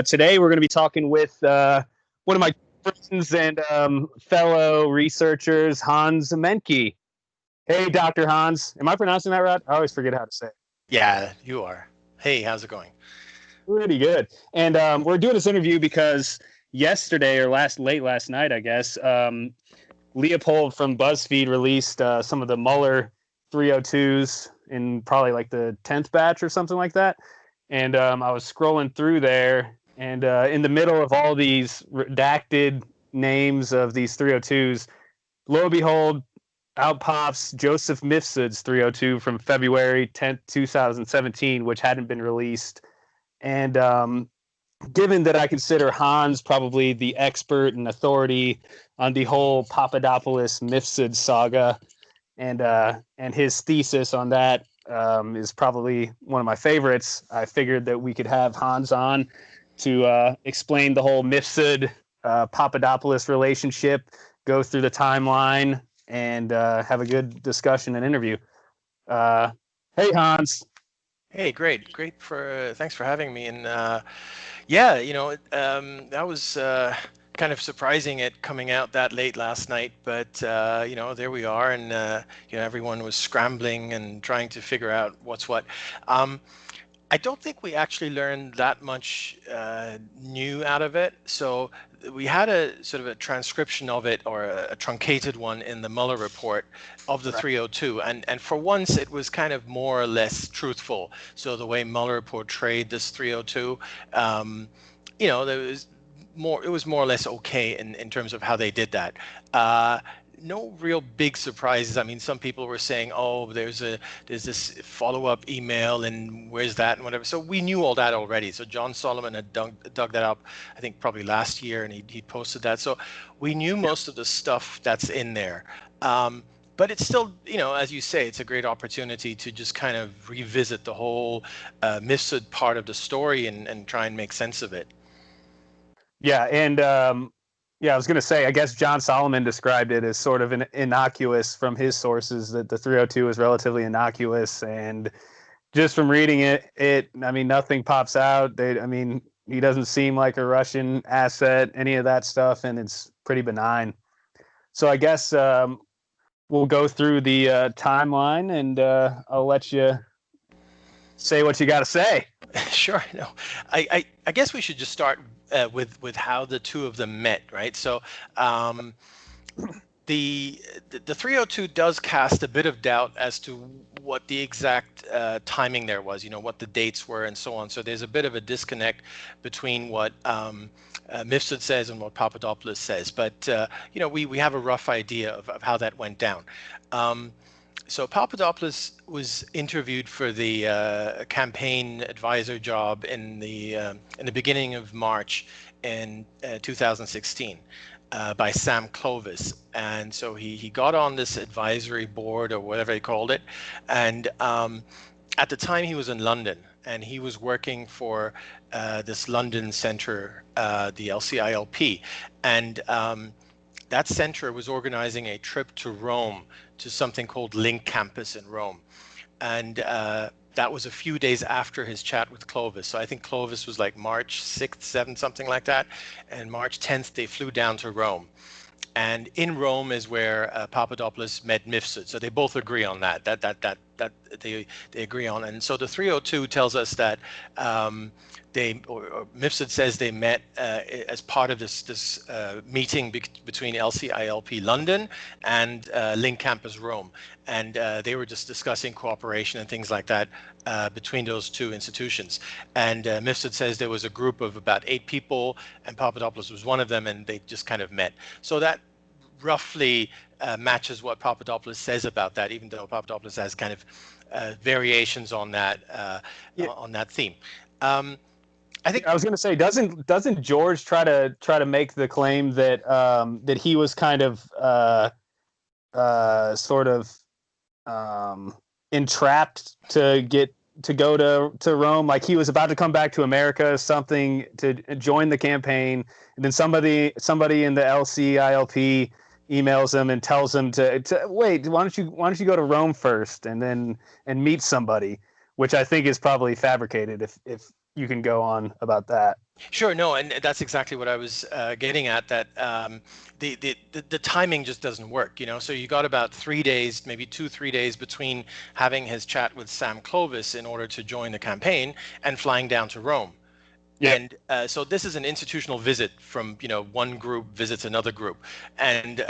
Today we're going to be talking with one of my friends and fellow researchers, Hans Menke. Hey, Dr. Hans. Am I pronouncing that right? I always forget how to say it. Yeah, you are. Hey, how's it going? Pretty good. And we're doing this interview because yesterday or late last night, I guess, Leopold from BuzzFeed released some of the Mueller 302s in probably like the 10th batch or something like that. And I was scrolling through there, and in the middle of all these redacted names of these 302s, lo and behold, out pops Joseph Mifsud's 302 from February 10th, 2017, which hadn't been released. And given that I consider Hans probably the expert and authority on the whole Papadopolous Mifsud saga, and his thesis on that is probably one of my favorites. I figured that we could have Hans on to explain the whole Mifsud Papadopolous relationship, go through the timeline, and have a good discussion and interview. Uh, hey, Hans. Hey, great for thanks for having me. And yeah, that was kind of surprising it coming out that late last night, but there we are, and everyone was scrambling and trying to figure out what's what. I don't think we actually learned that much new out of it. So we had a sort of a transcription of it, or a truncated one, in the Mueller report of the Right. 302, and for once it was kind of more or less truthful. So the way Mueller portrayed this 302, there was more. It was more or less okay in terms of how they did that. No real big surprises. I mean, some people were saying, "Oh, there's this follow-up email, and where's that, and whatever." So we knew all that already. So John Solomon had dug that up, I think probably last year, and he posted that. So we knew Yeah. most of the stuff that's in there. But it's still, as you say, it's a great opportunity to just kind of revisit the whole Mifsud part of the story and try and make sense of it. Yeah, and yeah, I was going to say, I guess John Solomon described it as sort of an innocuous from his sources, that the 302 is relatively innocuous, and just from reading it, I mean, nothing pops out. I mean, he doesn't seem like a Russian asset, any of that stuff, and it's pretty benign. So I guess we'll go through the timeline, and I'll let you say what you got to say. Sure. No, I guess we should just start with how the two of them met, right? So um, the 302 does cast a bit of doubt as to what the exact timing there was, what the dates were and so on. So there's a bit of a disconnect between what Mifsud says and what Papadopoulos says. But we have a rough idea of how that went down. Um, so Papadopoulos was interviewed for the campaign advisor job in the beginning of March in 2016 by Sam Clovis, and so he got on this advisory board, or whatever they called it, and at the time he was in London, and he was working for this London centre, the LCILP, and that center was organizing a trip to Rome, to something called Link Campus in Rome. And that was a few days after his chat with Clovis. So I think Clovis was like March 6th, 7th, something like that. And March 10th, they flew down to Rome. And in Rome is where Papadopoulos met Mifsud. So they both agree on that. That they agree on. And so the 302 tells us that or Mifsud says they met as part of this meeting between LCILP London and Link Campus Rome, and they were just discussing cooperation and things like that between those two institutions. And Mifsud says there was a group of about 8 people, and Papadopoulos was one of them, and they just kind of met. So that roughly matches what Papadopoulos says about that, even though Papadopoulos has kind of variations on Yeah, that theme. Um, I think I was going to say, doesn't George try to make the claim that that he was kind of sort of entrapped to go to Rome, like he was about to come back to America, something to join the campaign, and then somebody in the LCILP emails him and tells him to wait. Why don't you go to Rome first and then and meet somebody, which I think is probably fabricated. you can go on about that. Sure, no, and that's exactly what I was getting at. That the timing just doesn't work, you know. So you got about 3 days, maybe 2, 3 days between having his chat with Sam Clovis in order to join the campaign and flying down to Rome. Yep. And so this is an institutional visit from, you know, one group visits another group. And,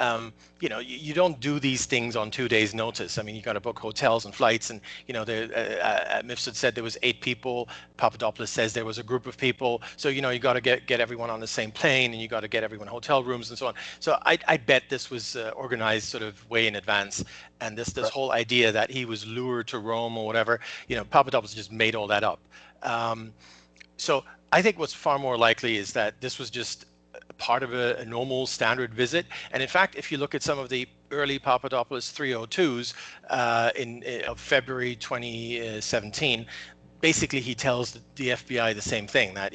you know, you don't do these things on 2 days notice. I mean, you got to book hotels and flights. And, you know, Mifsud said there was 8 people. Papadopoulos says there was a group of people. So, you know, you got to get everyone on the same plane, and you got to get everyone hotel rooms and so on. So I bet this was organized sort of way in advance. And this whole idea that he was lured to Rome or whatever, you know, Papadopoulos just made all that up. So I think what's far more likely is that this was just part of a normal standard visit. And in fact, if you look at some of the early Papadopoulos 302s of February 2017, basically he tells the FBI the same thing, that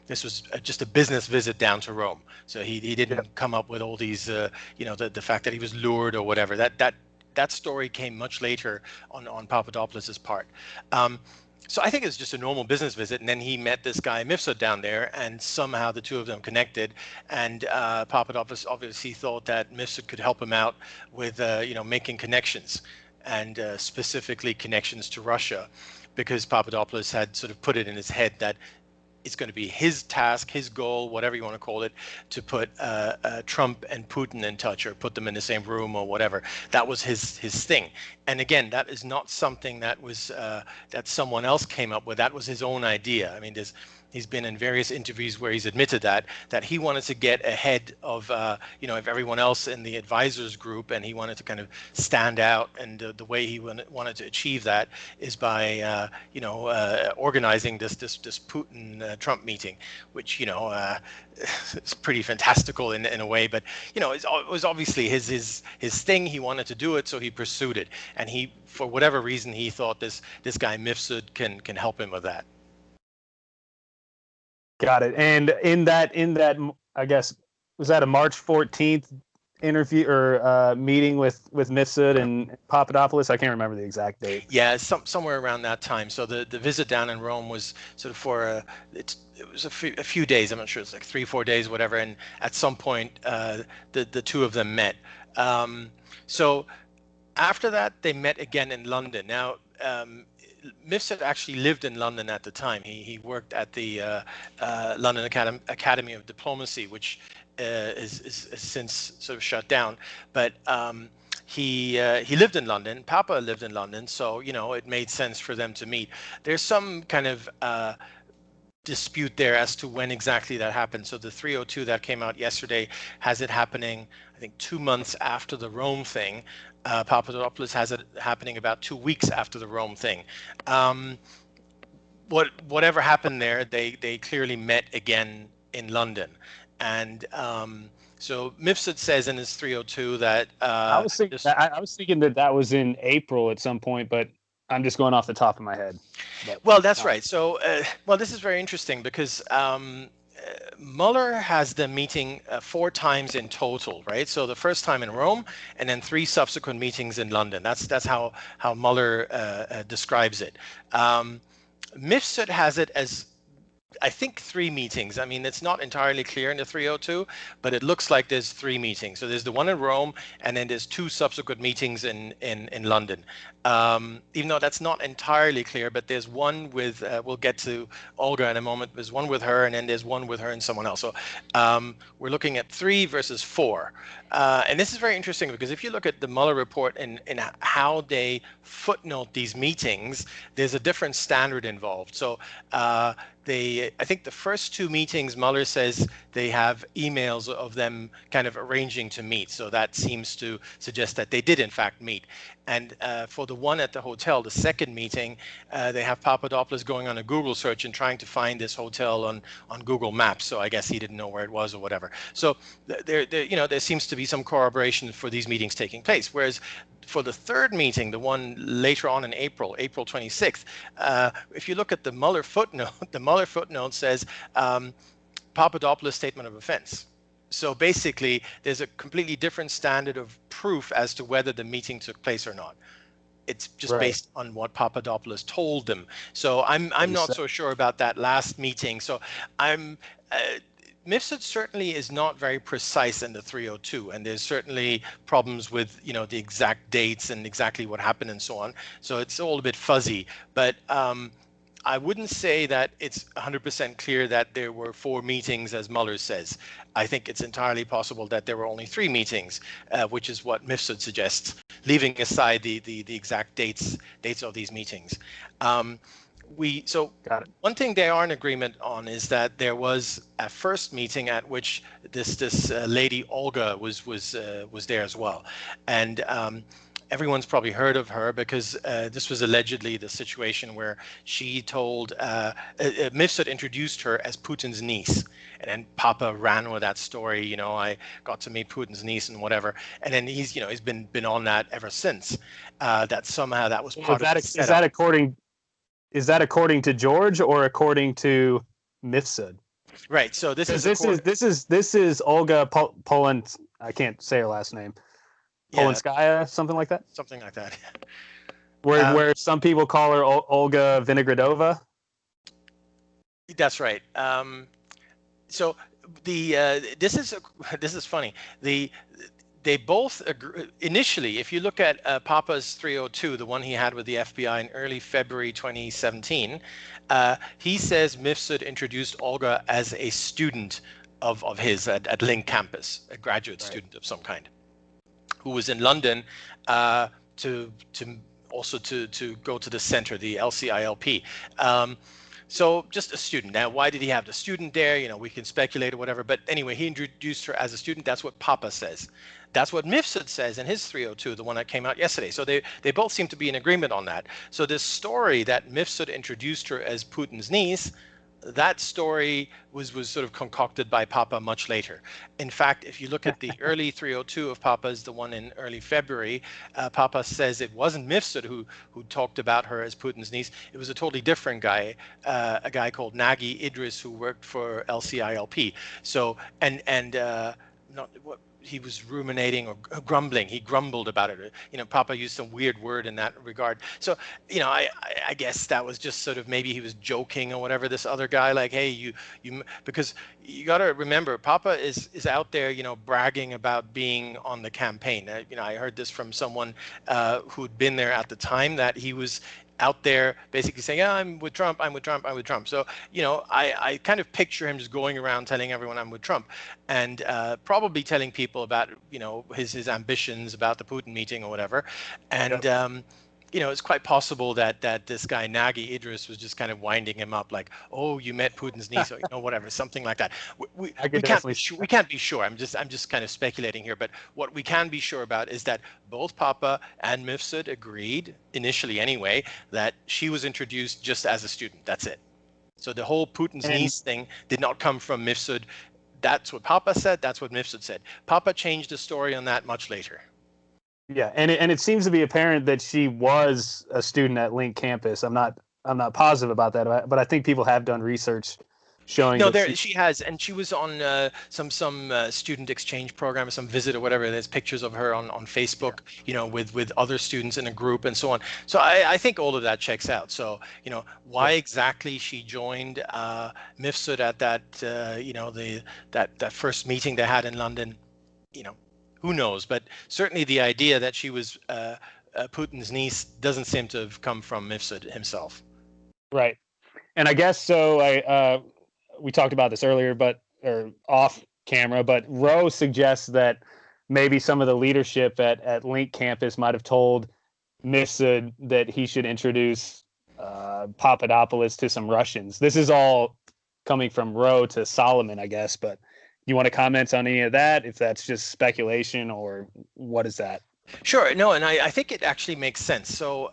this was just a business visit down to Rome. So he didn't come up with all these, you know, the fact that he was lured or whatever. That story came much later on Papadopoulos's part. So I think it's just a normal business visit, and then he met this guy Mifsud down there, and somehow the two of them connected. And Papadopoulos obviously thought that Mifsud could help him out with, you know, making connections, and specifically connections to Russia, because Papadopoulos had sort of put it in his head that it's going to be his task, his goal, whatever you want to call it, to put Trump and Putin in touch, or put them in the same room or whatever. That was his thing. And again, that is not something that was that someone else came up with. That was his own idea. I mean, he's been in various interviews where he's admitted that he wanted to get ahead of you know, of everyone else in the advisors group, and he wanted to kind of stand out. And the way he wanted to achieve that is by you know, organizing this Putin Trump meeting, which, you know, is pretty fantastical in a way. But, you know, it was obviously his thing. He wanted to do it, so he pursued it. And he, for whatever reason, he thought this guy Mifsud can help him with that. Got it. And in that, I guess, was that a March 14th interview or meeting with Mifsud and Papadopoulos? I can't remember the exact date. Yeah, somewhere around that time. So the visit down in Rome was sort of for it was a few days. I'm not sure, it's like 3-4 days, whatever. And at some point, the two of them met. So after that, they met again in London. Now, Mifsud actually lived in London at the time. He worked at the London Academy of Diplomacy, which is since sort of shut down. But he lived in London. Papa lived in London, so, you know, it made sense for them to meet. There's some kind of dispute there as to when exactly that happened. So the 302 that came out yesterday has it happening, I think, 2 months after the Rome thing. Papadopoulos has it happening about 2 weeks after the Rome thing. Whatever happened there, they clearly met again in London. And so Mifsud says in his 302 that I was thinking that was in April at some point, but I'm just going off the top of my head. But, well, that's right. So, well, this is very interesting because Mueller has them meeting 4 times in total, right? So the first time in Rome, and then 3 subsequent meetings in London. That's how Mueller describes it. Mifsud has it as, I think, 3 meetings. I mean, it's not entirely clear in the 302, but it looks like there's 3 meetings. So there's the one in Rome, and then there's 2 subsequent meetings in London. Even though that's not entirely clear, but there's one with, we'll get to Olga in a moment, there's one with her, and then there's one with her and someone else. So we're looking at 3 versus 4. And this is very interesting because if you look at the Mueller report and how they footnote these meetings, there's a different standard involved. So I think the first 2 meetings, Mueller says they have emails of them kind of arranging to meet. So that seems to suggest that they did in fact meet. And for the one at the hotel, the second meeting, they have Papadopoulos going on a Google search and trying to find this hotel on Google Maps. So I guess he didn't know where it was or whatever. So there seems to be some corroboration for these meetings taking place. Whereas for the third meeting, the one later on in April 26th, if you look at the Mueller footnote, the Mueller footnote says Papadopoulos statement of offense. So basically, there's a completely different standard of proof as to whether the meeting took place or not. It's just Right. based on what Papadopoulos told them. So I'm not so sure about that last meeting. So I'm Mifsud certainly is not very precise in the 302, and there's certainly problems with the exact dates and exactly what happened and so on. So it's all a bit fuzzy, but I wouldn't say that it's 100% clear that there were 4 meetings, as Mueller says. I think it's entirely possible that there were only 3 meetings, which is what Mifsud suggests, leaving aside the exact dates of these meetings. So Got it. one thing they are in agreement on is that there was a first meeting at which this lady Olga was there as well, and everyone's probably heard of her because this was allegedly the situation where she told Mifsud introduced her as Putin's niece, and then Papa ran with that story. I got to meet Putin's niece and whatever, and then he's been on that ever since. That somehow that was part of the setup. Is that according to George or according to Mifsud? Right. So this is Olga Poland. I can't say her last name. Polanskaya, something like that. Something like that. Where some people call her Olga Vinogradova. That's right. So this is funny. They both agree. Initially, if you look at Papa's 302, the one he had with the FBI in early February 2017, he says Mifsud introduced Olga as a student of his at Link campus, a graduate student of some kind, who was in London to go to the center, the LCILP. So just a student. Now, why did he have the student there? We can speculate or whatever. But anyway, he introduced her as a student. That's what Papa says. That's what Mifsud says in his 302, the one that came out yesterday. So they both seem to be in agreement on that. So this story that Mifsud introduced her as Putin's niece, that story was sort of concocted by Papa much later. In fact, if you look at the early 302 of Papa's, the one in early February, Papa says it wasn't Mifsud who talked about her as Putin's niece. It was a totally different guy, a guy called Nagy Idris, who worked for LCILP. So he was ruminating or grumbling. He grumbled about it. Papa used some weird word in that regard. So, I guess that was just sort of maybe he was joking or whatever. This other guy, like, hey, you, because you got to remember, Papa is out there, bragging about being on the campaign. I heard this from someone who'd been there at the time, that he was out there basically saying, yeah, I'm with Trump, I'm with Trump, I'm with Trump. So, I kind of picture him just going around telling everyone I'm with Trump, and probably telling people about, his ambitions about the Putin meeting or whatever. And, it's quite possible that this guy Nagy Idris was just kind of winding him up, like, oh, you met Putin's niece, or whatever, something like that. We can't be sure. I'm just kind of speculating here. But what we can be sure about is that both Papa and Mifsud agreed, initially anyway, that she was introduced just as a student. That's it. So the whole Putin's niece thing did not come from Mifsud. That's what Papa said. That's what Mifsud said. Papa changed the story on that much later. Yeah, and it seems to be apparent that she was a student at Link campus. I'm not positive about that, but I think people have done research showing. No, she has, and she was on some student exchange program, some visit or whatever. There's pictures of her on Facebook, with other students in a group and so on. So I think all of that checks out. So why exactly she joined Mifsud at that that first meeting they had in London, who knows? But certainly the idea that she was Putin's niece doesn't seem to have come from Mifsud himself. Right. And I guess so. We talked about this earlier, or off camera, but Rowe suggests that maybe some of the leadership at Link campus might have told Mifsud that he should introduce Papadopolous to some Russians. This is all coming from Rowe to Solomon, I guess, but you want to comment on any of that, if that's just speculation, or what is that? Sure. No, and I think it actually makes sense. So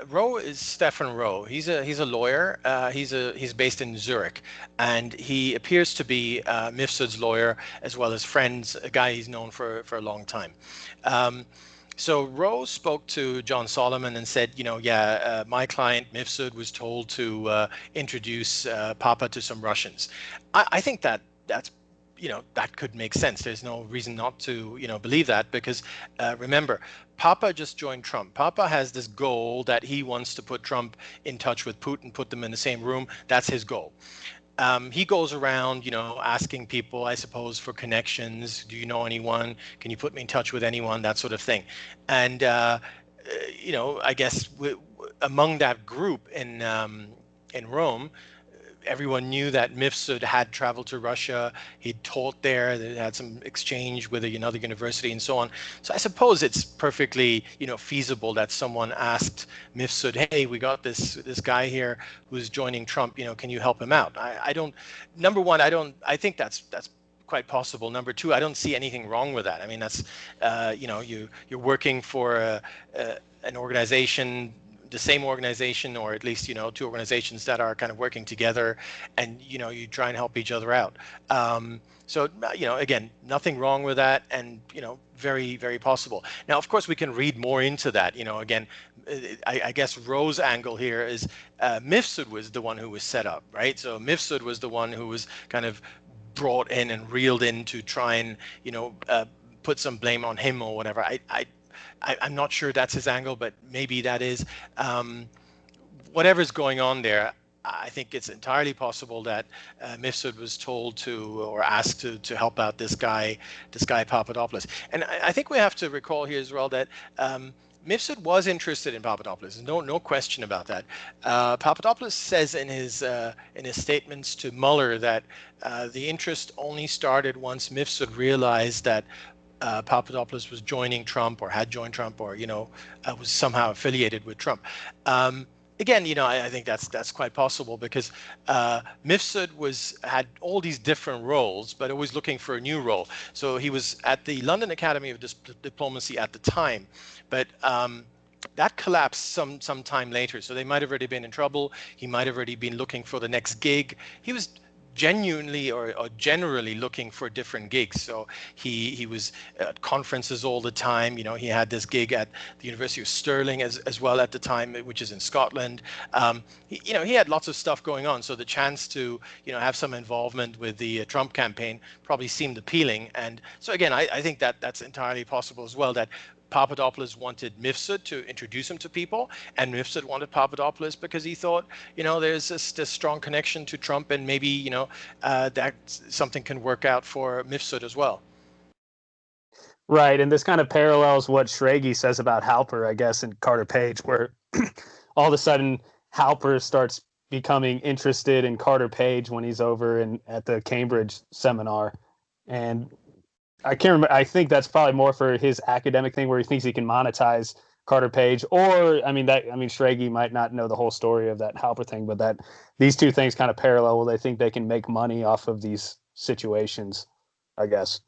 Rowe is Stefan Rowe. He's a lawyer. He's based in Zurich, and he appears to be Mifsud's lawyer as well as friends, a guy he's known for a long time. So Rowe spoke to John Solomon and said, my client Mifsud was told to introduce Papa to some Russians. I think that's that could make sense. There's no reason not to, believe that, because remember, Papa just joined Trump. Papa has this goal that he wants to put Trump in touch with Putin, put them in the same room. That's his goal. He goes around, asking people, I suppose, for connections. Do you know anyone? Can you put me in touch with anyone? That sort of thing. And I guess among that group in Rome, everyone knew that Mifsud had traveled to Russia. He'd taught there. They had some exchange with another university and so on. So I suppose it's perfectly, feasible that someone asked Mifsud, "Hey, we got this guy here who's joining Trump. Can you help him out?" I don't. Number one, I don't. I think that's quite possible. Number two, I don't see anything wrong with that. I mean, that's you're working for an organization, the same organization, or at least two organizations that are kind of working together, and you try and help each other out. So again, nothing wrong with that, and very, very possible. Now, of course, we can read more into that. Again, I guess Ro's angle here is Mifsud was the one who was set up, right? So Mifsud was the one who was kind of brought in and reeled in to try and put some blame on him or whatever. I'm not sure that's his angle, but maybe that is. Whatever's going on there, I think it's entirely possible that Mifsud was told to or asked to help out this guy Papadopoulos. And I think we have to recall here as well that Mifsud was interested in Papadopoulos. No question about that. Papadopoulos says in his statements to Mueller that the interest only started once Mifsud realized that Papadopoulos was joining Trump or had joined Trump or was somehow affiliated with Trump. Again, I think that's quite possible because Mifsud had all these different roles, but always looking for a new role. So he was at the London Academy of Diplomacy at the time, but that collapsed some time later. So they might have already been in trouble. He might have already been looking for the next gig. He was genuinely or generally looking for different gigs. So he was at conferences all the time. He had this gig at the University of Stirling as well at the time, which is in Scotland. He had lots of stuff going on. So the chance to have some involvement with the Trump campaign probably seemed appealing. And so again, I think that's entirely possible as well, that Papadopoulos wanted Mifsud to introduce him to people, and Mifsud wanted Papadopoulos because he thought, there's this strong connection to Trump, and maybe, that something can work out for Mifsud as well. Right, and this kind of parallels what Schrage says about Halper, I guess, in Carter Page, where all of a sudden Halper starts becoming interested in Carter Page when he's over at the Cambridge seminar, and I can't remember. I think that's probably more for his academic thing where he thinks he can monetize Carter Page, or Schrage might not know the whole story of that Halper thing, but that these two things kind of parallel. They think they can make money off of these situations, I guess.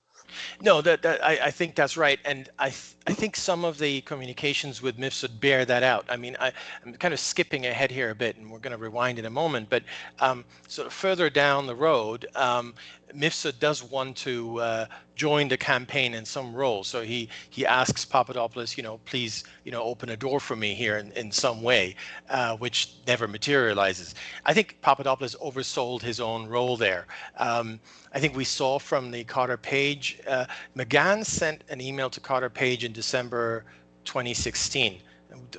No, I think that's right, and I think some of the communications with Mifsud bear that out. I mean, I'm kind of skipping ahead here a bit, and we're going to rewind in a moment. But sort of further down the road, Mifsud does want to join the campaign in some role. So he asks Papadopoulos, please, open a door for me here in some way, which never materializes. I think Papadopoulos oversold his own role there. I think we saw from the Carter Page, McGahn sent an email to Carter Page in December 2016.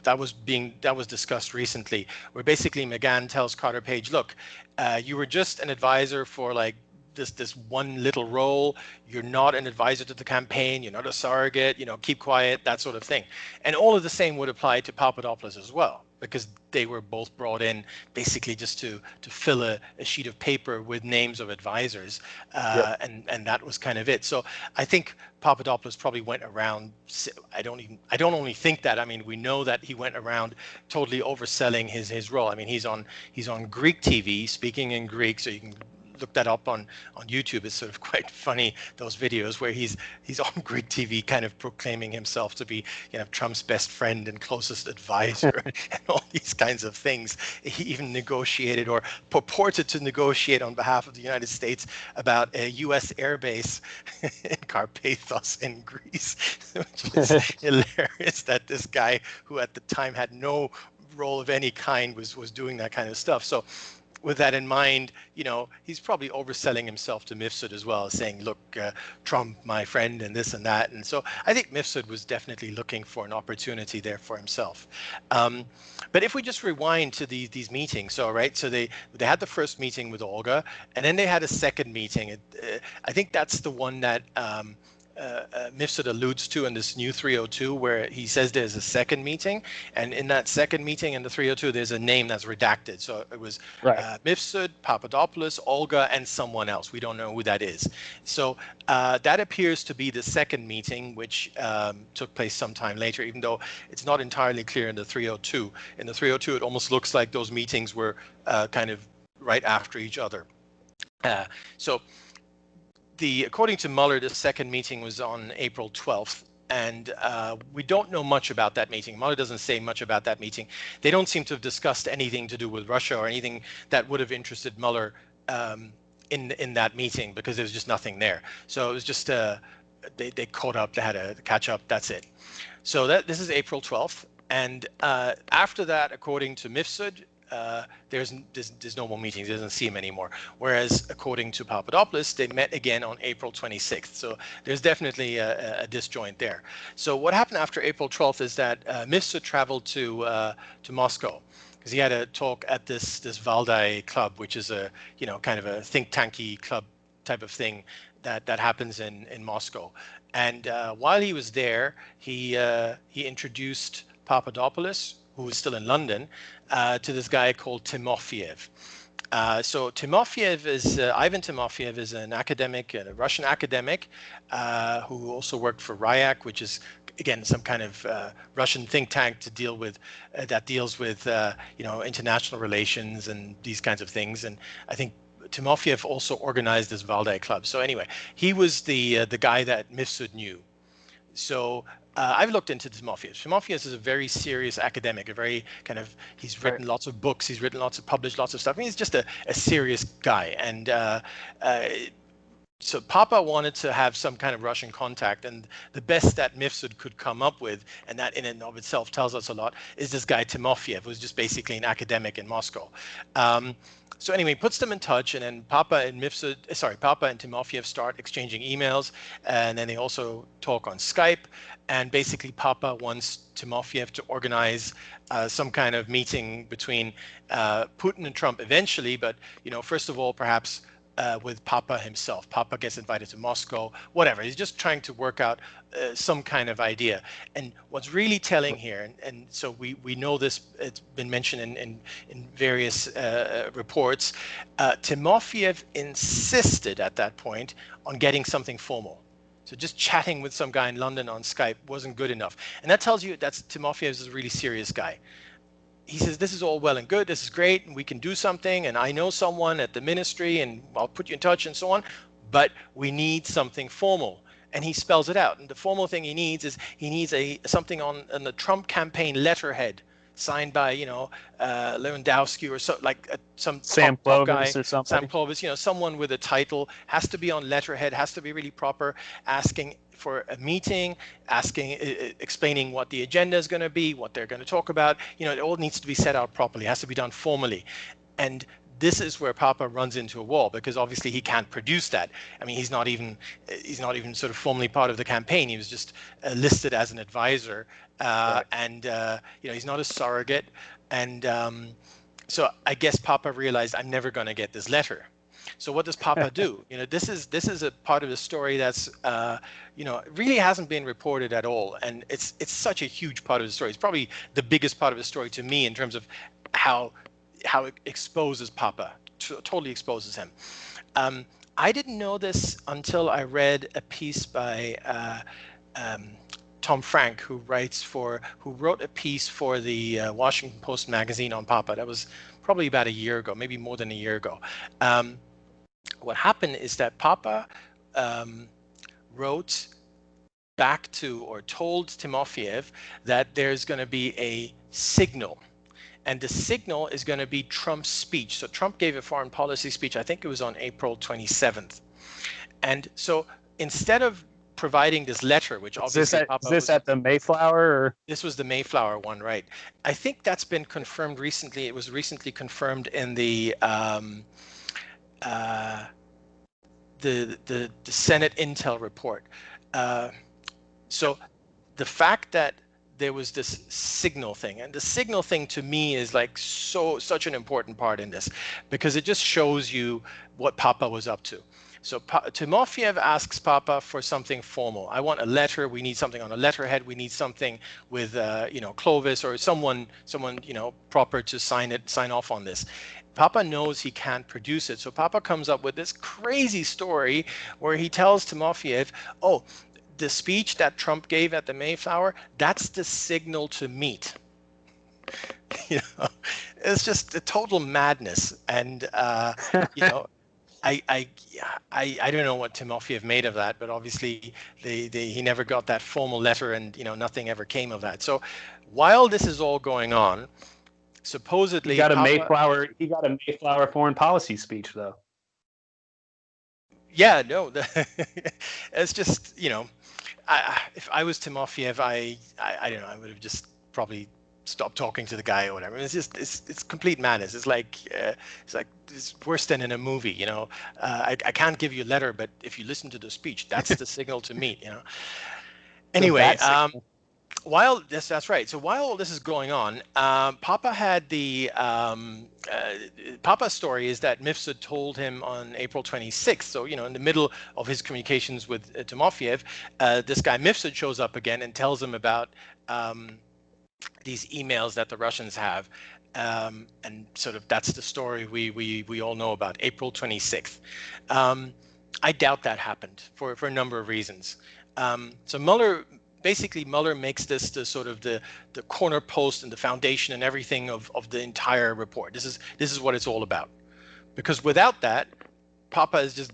That was discussed recently, where basically McGahn tells Carter Page, look, you were just an advisor for like this one little role. You're not an advisor to the campaign. You're not a surrogate. Keep quiet, that sort of thing. And all of the same would apply to Papadopoulos as well, because they were both brought in basically just to fill a sheet of paper with names of advisors, and that was kind of it. So I think Papadopoulos probably went around. I don't only think that. I mean, we know that he went around totally overselling his role. I mean, he's on Greek TV speaking in Greek, so you can look that up on YouTube. It's sort of quite funny, those videos where he's on Greek TV kind of proclaiming himself to be Trump's best friend and closest advisor and all these kinds of things. He even negotiated or purported to negotiate on behalf of the United States about a US airbase in Carpathos in Greece, which is hilarious that this guy who at the time had no role of any kind was doing that kind of stuff. So with that in mind, he's probably overselling himself to Mifsud as well, saying, look, Trump, my friend, and this and that. And so I think Mifsud was definitely looking for an opportunity there for himself. But if we just rewind to these meetings, so they had the first meeting with Olga, and then they had a second meeting. I think that's the one that Mifsud alludes to in this new 302, where he says there's a second meeting, and in that second meeting in the 302, there's a name that's redacted. So it was Mifsud, Papadopolous, Olga, and someone else. We don't know who that is. So that appears to be the second meeting, which took place sometime later, even though it's not entirely clear in the 302. In the 302, it almost looks like those meetings were kind of right after each other. According to Mueller, the second meeting was on April 12th, and we don't know much about that meeting. Mueller doesn't say much about that meeting. They don't seem to have discussed anything to do with Russia or anything that would have interested Mueller in that meeting, because there was just nothing there. So it was just they caught up, they had a catch up, that's it. So this is April 12th, and after that, according to Mifsud, there's no more meetings. He doesn't see him anymore. Whereas according to Papadopoulos, they met again on April 26th. So there's definitely a disjoint there. So what happened after April 12th is that Mifsud traveled to Moscow, because he had a talk at this Valdai club, which is a kind of a think tanky club type of thing that happens in Moscow. And while he was there, he introduced Papadopoulos, who was still in London, to this guy called Timofeyev. So Timofeyev is Ivan Timofeyev is an academic, a Russian academic, who also worked for RIAC, which is again some kind of Russian think tank to deal with that deals with international relations and these kinds of things. And I think Timofeyev also organized this Valdai club. So anyway, he was the guy that Mifsud knew. So I've looked into Timofeyev. Timofeyev is a very serious academic, he's written lots of books, he's published lots of stuff. I mean, he's just a serious guy. And so Papa wanted to have some kind of Russian contact, and the best that Mifsud could come up with, and that in and of itself tells us a lot, is this guy Timofeyev, who's just basically an academic in Moscow. So anyway, he puts them in touch, and then Papa and Timofeyev start exchanging emails, and then they also talk on Skype. And basically, Papa wants Timofeyev to organize some kind of meeting between Putin and Trump eventually, but first of all, perhaps with Papa himself. Papa gets invited to Moscow, whatever. He's just trying to work out some kind of idea. And what's really telling here, and so we know this, it's been mentioned in various reports, Timofeyev insisted at that point on getting something formal. So just chatting with some guy in London on Skype wasn't good enough. And that tells you that Timofeyev is a really serious guy. He says, this is all well and good, this is great, and we can do something, and I know someone at the ministry, and I'll put you in touch and so on, but we need something formal. And he spells it out. And the formal thing he needs is something on the Trump campaign letterhead, signed by Lewandowski or so, like some Sam top guy, Clovis or something. Sam Clovis, someone with a title, has to be on letterhead, has to be really proper, asking for a meeting, explaining what the agenda is going to be, what they're going to talk about. It all needs to be set out properly. It has to be done formally. And this is where Papa runs into a wall, because obviously he can't produce that. I mean, he's not even sort of formally part of the campaign. He was just listed as an advisor, and he's not a surrogate. And so I guess Papa realized, I'm never going to get this letter. So what does Papa do? This is a part of the story that's really hasn't been reported at all, and it's such a huge part of the story. It's probably the biggest part of the story to me in terms of how it exposes Papa, totally exposes him. I didn't know this until I read a piece by Tom Frank, who wrote a piece for the Washington Post magazine on Papa. That was probably about a year ago, maybe more than a year ago. What happened is that Papa wrote back to, or told Timofeyev, that there's going to be a signal. And the signal is going to be Trump's speech. So Trump gave a foreign policy speech, I think it was on April 27th. And so instead of providing this letter, which Is obviously is this at the Mayflower? Or? This was the Mayflower one, right? I think that's been confirmed recently. It was recently confirmed in the uh, the Senate Intel report. So the fact that there was this signal thing, and the signal thing to me is like such an important part in this, because it just shows you what Papa was up to. So Timofeyev asks Papa for something formal. I want a letter. We need something on a letterhead. We need something with Clovis or someone proper to sign off on this. Papa knows he can't produce it, so Papa comes up with this crazy story where he tells Timofeyev, "Oh, the speech that Trump gave at the Mayflower, that's the signal to meet." It's just a total madness. And I don't know what Timofeyev made of that, but obviously he never got that formal letter, and nothing ever came of that. So while this is all going on, supposedly he got a Mayflower foreign policy speech, though. Yeah, no, it's just if I was Timofeyev, I don't know, I would have just probably stopped talking to the guy or whatever. It's complete madness. It's like it's worse than in a movie. I can't give you a letter, but if you listen to the speech, that's the signal to meet. Anyway, that's right. So while all this is going on, Papa had the Papa's story is that Mifsud told him on April 26th. So in the middle of his communications with Timofeyev, this guy Mifsud shows up again and tells him about these emails that the Russians have, and sort of that's the story we all know about. April 26th. I doubt that happened for a number of reasons. So Mueller makes this the sort of the corner post and the foundation and everything of the entire report. This is what it's all about. Because without that, Papa is just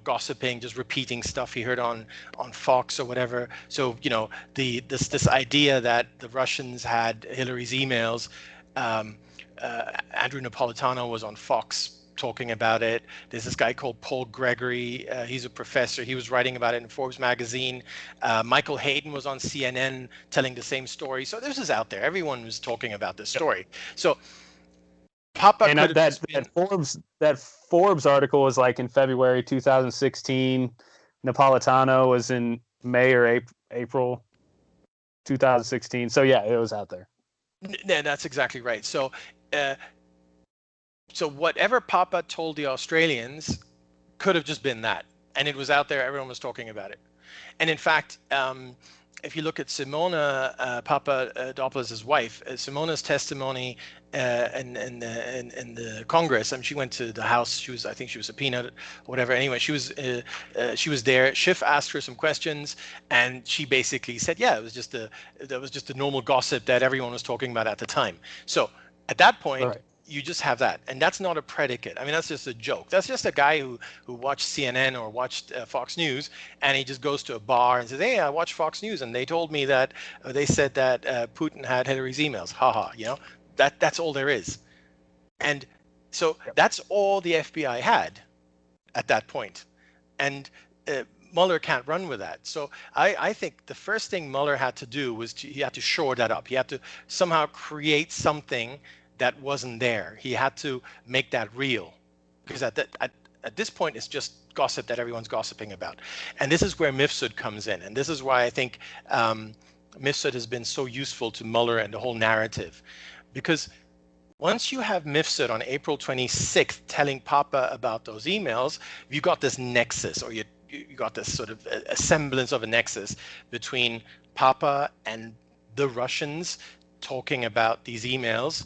gossiping, just repeating stuff he heard on Fox or whatever. So this idea that the Russians had Hillary's emails. Andrew Napolitano was on Fox talking about it. There's this guy called Paul Gregory. He's a professor. He was writing about it in Forbes magazine. Michael Hayden was on CNN telling the same story. So this is out there. Everyone was talking about this story. So Papa and that Forbes article was like in February 2016. Napolitano was in May or April 2016. So yeah, it was out there. Yeah, that's exactly right. So whatever Papa told the Australians could have just been that, and it was out there. Everyone was talking about it. And in fact, if you look at Simona Papadopolous' wife, Simona's testimony in the Congress. I mean, she went to the House. I think she was subpoenaed, or whatever. Anyway, she was there. Schiff asked her some questions, and she basically said, "Yeah, that was just a normal gossip that everyone was talking about at the time." So at that point. Right. You just have that, and that's not a predicate. I mean, that's just a joke. That's just a guy who watched CNN or watched Fox News, and he just goes to a bar and says, "Hey, I watched Fox News, and they told me that they said that Putin had Hillary's emails." Haha, that's all there is. And so that's all the FBI had at that point, and Mueller can't run with that. So I think the first thing Mueller had to do was he had to shore that up. He had to somehow create something that wasn't there. He had to make that real, because at this point it's just gossip that everyone's gossiping about. And this is where Mifsud comes in, and this is why I think Mifsud has been so useful to Mueller and the whole narrative, because once you have Mifsud on April 26th telling Papa about those emails, you got this nexus, or you got this sort of a semblance of a nexus between Papa and the Russians talking about these emails.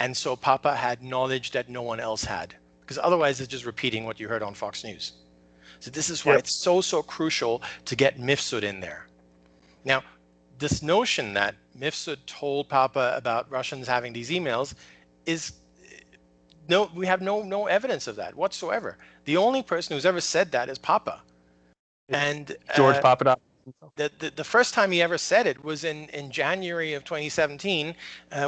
And so Papa had knowledge that no one else had, because otherwise it's just repeating what you heard on Fox News. So this is why it's so crucial to get Mifsud in there. Now, this notion that Mifsud told Papa about Russians having these emails we have no evidence of that whatsoever. The only person who's ever said that is Papa. And George Papadopolous. The first time he ever said it was in January of 2017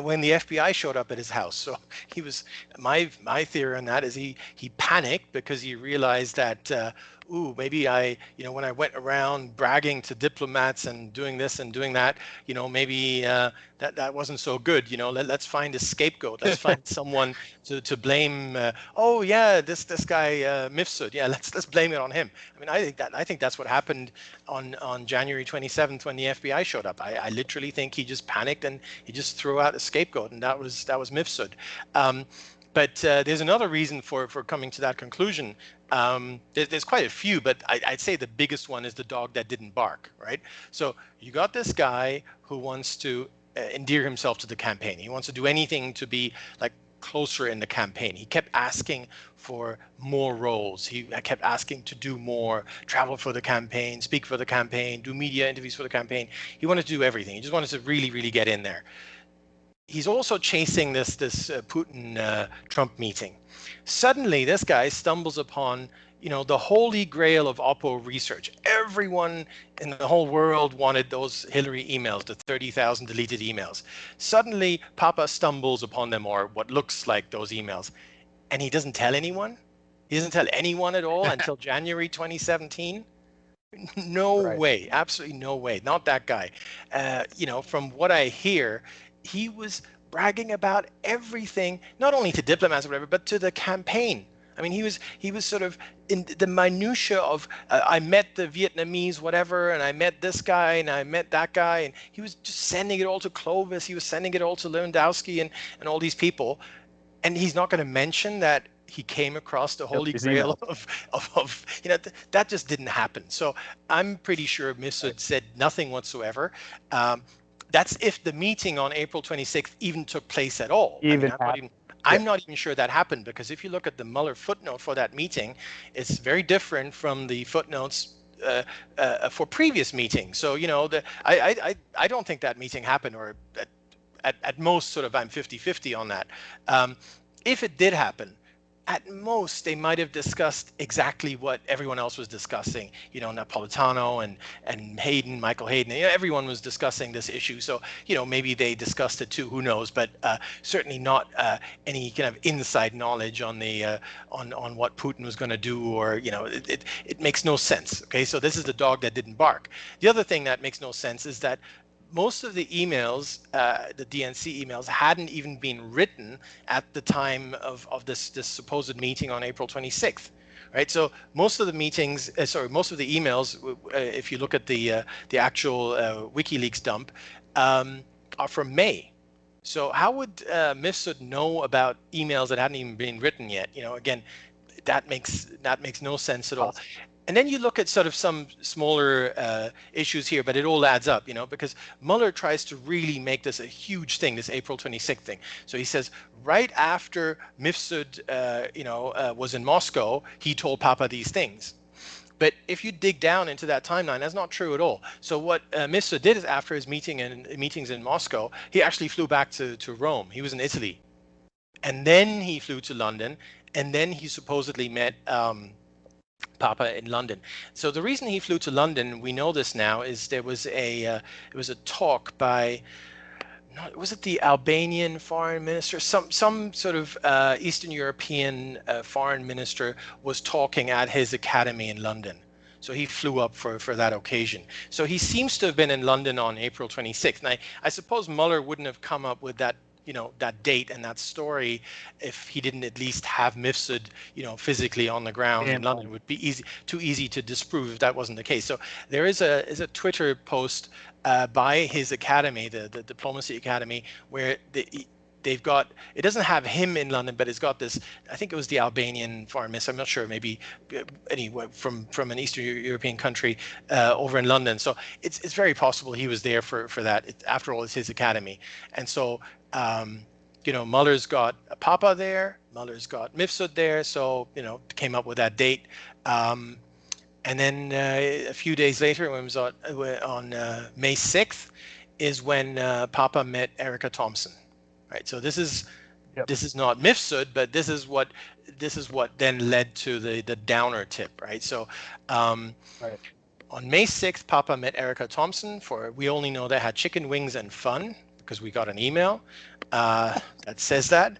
when the FBI showed up at his house. So he was my theory on that is he panicked because he realized that ooh, maybe when I went around bragging to diplomats and doing this and doing that, maybe that wasn't so good. Let's find a scapegoat. Let's find someone to blame. Oh yeah, this guy Mifsud. Yeah, let's blame it on him. I mean, I think that's what happened on January 27th when the FBI showed up. I literally think he just panicked and he just threw out a scapegoat, and that was Mifsud. But there's another reason for coming to that conclusion. There's quite a few, but I'd say the biggest one is the dog that didn't bark, right? So you got this guy who wants to endear himself to the campaign. He wants to do anything to be like closer in the campaign. He kept asking for more roles. He kept asking to do more, travel for the campaign, speak for the campaign, do media interviews for the campaign. He wanted to do everything. He just wanted to really, really get in there. He's also chasing this Putin Trump meeting. Suddenly, this guy stumbles upon the holy grail of Oppo research. Everyone in the whole world wanted those Hillary emails, the 30,000 deleted emails. Suddenly, Papa stumbles upon them, or what looks like those emails, and he doesn't tell anyone. He doesn't tell anyone at all until January 2017. No way, absolutely no way. Not that guy. From what I hear, he was bragging about everything, not only to diplomats or whatever, but to the campaign. I mean, he was sort of in the minutia of I met the Vietnamese whatever, and I met this guy, and I met that guy, and he was just sending it all to Clovis. He was sending it all to Lewandowski and all these people, and he's not going to mention that he came across the holy grail of that just didn't happen. So I'm pretty sure Mifsud said nothing whatsoever. That's if the meeting on April 26th even took place at all. I'm not even sure that happened, because if you look at the Mueller footnote for that meeting, it's very different from the footnotes for previous meetings. So I don't think that meeting happened, or at most sort of I'm 50-50 on that. If it did happen, at most they might have discussed exactly what everyone else was discussing. Napolitano and Michael Hayden, everyone was discussing this issue. So maybe they discussed it too. Who knows? But certainly not any kind of inside knowledge on the on what Putin was going to do, or it makes no sense. Okay, so this is the dog that didn't bark. The other thing that makes no sense is that most of the emails, the DNC emails, hadn't even been written at the time of this supposed meeting on April 26th, right? So most of the meetings, most of the emails, if you look at the actual WikiLeaks dump, are from May. So how would Mifsud know about emails that hadn't even been written yet? Again, that makes no sense at all. And then you look at sort of some smaller issues here, but it all adds up, because Mueller tries to really make this a huge thing, this April 26th thing. So he says right after Mifsud, was in Moscow, he told Papa these things. But if you dig down into that timeline, that's not true at all. So what Mifsud did is, after his meetings in Moscow, he actually flew back to Rome. He was in Italy, and then he flew to London, and then he supposedly met Papa in London. So the reason he flew to London, we know this now, is there was a talk by, was it the Albanian foreign minister? Some sort of Eastern European foreign minister was talking at his academy in London. So he flew up for that occasion. So he seems to have been in London on April 26th. And I suppose Mueller wouldn't have come up with that that date and that story if he didn't at least have Mifsud, physically on the ground in London. It would be too easy to disprove if that wasn't the case. So there is a Twitter post by his academy, the Diplomacy Academy, where they've got, it doesn't have him in London, but it's got this, I think it was the Albanian foreign minister, I'm not sure, maybe anyway from an Eastern European country over in London. So it's very possible he was there for that. After all, it's his academy. And so Mueller's got Papa there, Mueller's got Mifsud there, so came up with that date. And then a few days later, when it was on May 6th, is when Papa met Erica Thompson. Right, so this is not Mifsud, but this is what then led to the downer tip, right? So on May 6th, Papa met Erica Thompson we only know they had chicken wings and fun, because we got an email that says that.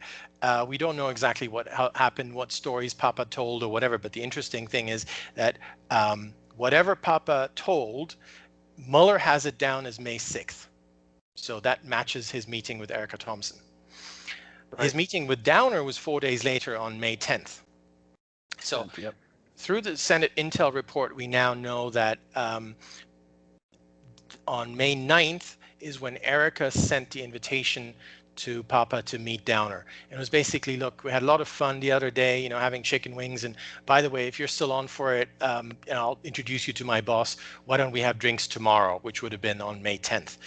We don't know exactly how happened, what stories Papa told or whatever. But the interesting thing is that whatever Papa told, Mueller has it down as May 6th. So that matches his meeting with Erica Thompson. Right. His meeting with Downer was 4 days later on May 10th. So Yep. through the Senate Intel report, we now know that on May 9th is when Erica sent the invitation to Papa to meet Downer. And it was basically, look, we had a lot of fun the other day, having chicken wings. And by the way, if you're still on for it, and I'll introduce you to my boss, why don't we have drinks tomorrow, which would have been on May 10th.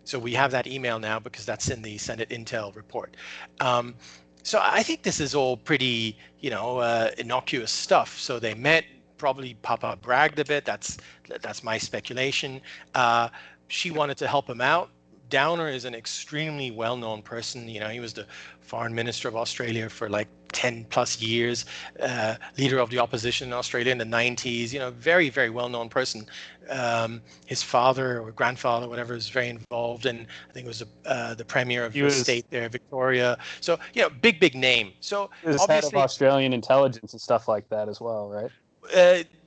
So we have that email now because that's in the Senate Intel report. So I think this is all pretty, innocuous stuff. So they met. Probably Papa bragged a bit. That's my speculation. She wanted to help him out. Downer is an extremely well-known person. He was the foreign minister of Australia for like 10 plus years, leader of the opposition in Australia in the 90s. Very, very well-known person. His father or grandfather, whatever, is very involved, and I think it was the premier of the state there, Victoria. So big name. So he was head of Australian intelligence and stuff like that as well, right?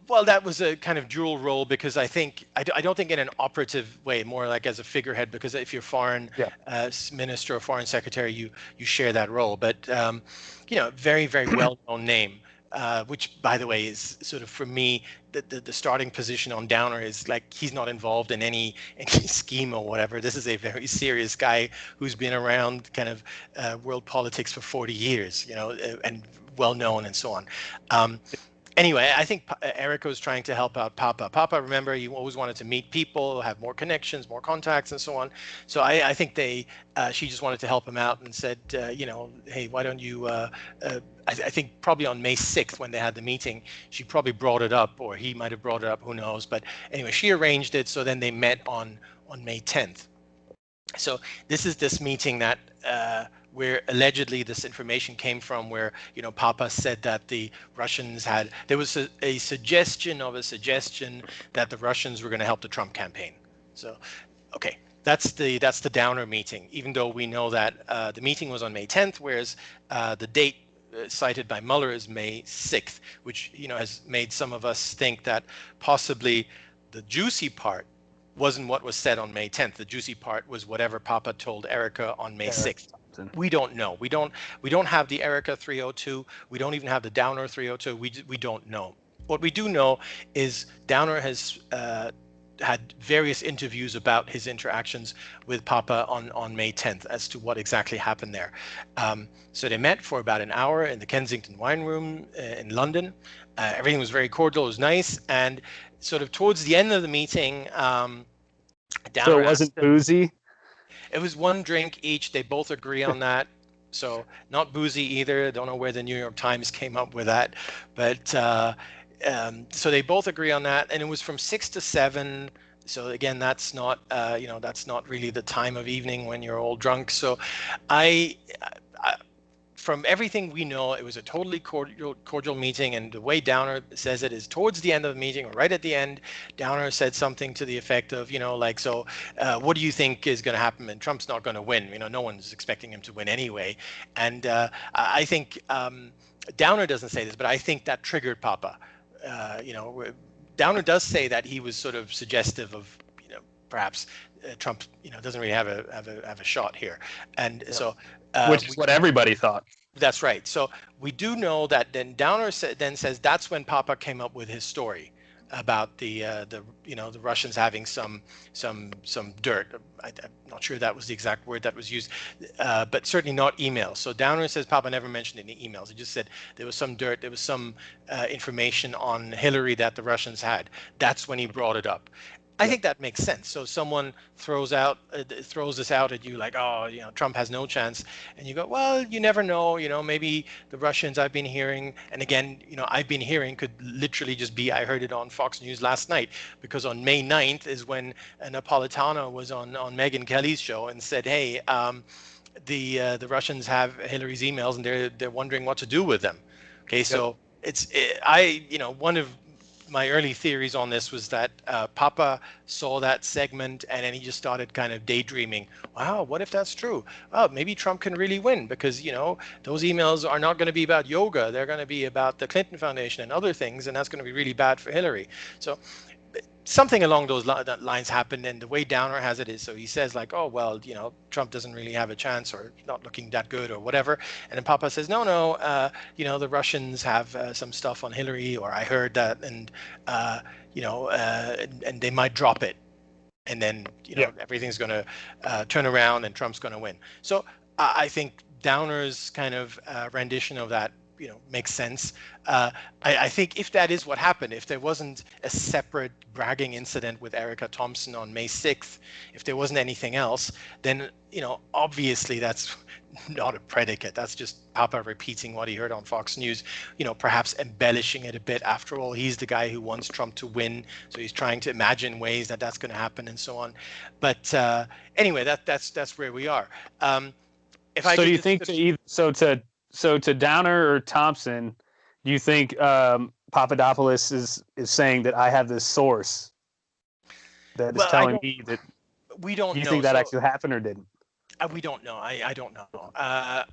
Well, that was a kind of dual role because I don't think in an operative way, more like as a figurehead, because if you're foreign minister or foreign secretary, you share that role. But very, very well-known name, which, by the way, is sort of, for me, the starting position on Downer is like he's not involved in any scheme or whatever. This is a very serious guy who's been around kind of world politics for 40 years, and well-known and so on. Anyway, I think Erica was trying to help out Papa. Papa, remember, he always wanted to meet people, have more connections, more contacts, and so on. So I think she just wanted to help him out and said, hey, why don't you? I think probably on May 6th when they had the meeting, she probably brought it up, or he might have brought it up, who knows? But anyway, she arranged it. So then they met on May 10th. So this is this meeting that where allegedly this information came from, where Papa said that the Russians there was a suggestion that the Russians were going to help the Trump campaign. So, okay, that's the Downer meeting. Even though we know that the meeting was on May 10th, whereas the date cited by Mueller is May 6th, which has made some of us think that possibly the juicy part wasn't what was said on May 10th. The juicy part was whatever Papa told Erica on May 6th. We don't know. We don't have the Erica 302. We don't even have the Downer 302. We don't know. What we do know is Downer has had various interviews about his interactions with Papa on May 10th as to what exactly happened there. So they met for about an hour in the Kensington Wine Room in London. Everything was very cordial. It was nice. And sort of towards the end of the meeting, Downer so it wasn't boozy? It was one drink each. They both agree on that. So not boozy either. I don't know where the New York Times came up with that. But so they both agree on that. And it was from 6 to 7. So again, that's not, that's not really the time of evening when you're all drunk. So from everything we know, it was a totally cordial meeting. And the way Downer says it is towards the end of the meeting, or right at the end, Downer said something to the effect of, what do you think is going to happen? And Trump's not going to win. No one's expecting him to win anyway. And I think Downer doesn't say this, but I think that triggered Papa. Downer does say that he was sort of suggestive of, perhaps Trump, doesn't really have a shot here. And so, which is what everybody thought. That's right. So we do know that then Downer then says that's when Papa came up with his story about the Russians having some dirt. I'm not sure that was the exact word that was used, but certainly not emails. So Downer says Papa never mentioned any emails. He just said there was some dirt, there was some information on Hillary that the Russians had. That's when he brought it up. I think that makes sense. So someone throws this out at you like, oh, Trump has no chance, and you go, well, you never know. Maybe the Russians I've been hearing, and again, I've been hearing could literally just be I heard it on Fox News last night, because on May 9th is when Napolitano was on Megyn Kelly's show and said, hey, the Russians have Hillary's emails and they're wondering what to do with them. Okay, so one of my early theories on this was that Papa saw that segment and then he just started kind of daydreaming. Wow, what if that's true? Oh, maybe Trump can really win because, those emails are not going to be about yoga. They're going to be about the Clinton Foundation and other things, and that's going to be really bad for Hillary. So something along those lines happened, and the way Downer has it is, so he says like, oh well, Trump doesn't really have a chance or not looking that good or whatever, and then Papa says no, the Russians have some stuff on Hillary, or I heard that, and and they might drop it, and then everything's going to turn around and Trump's going to win. So I think Downer's kind of rendition of that makes sense. I think if that is what happened, if there wasn't a separate bragging incident with Erica Thompson on May 6th, if there wasn't anything else, then obviously that's not a predicate. That's just Papa repeating what he heard on Fox News, perhaps embellishing it a bit. After all, he's the guy who wants Trump to win, so he's trying to imagine ways that that's going to happen and so on. But anyway, that's where we are. Do you think to Downer or Thompson, do you think Papadopolous is saying that I have this source that is telling me that? We don't know. Do you think that actually happened or didn't? We don't know. I don't know.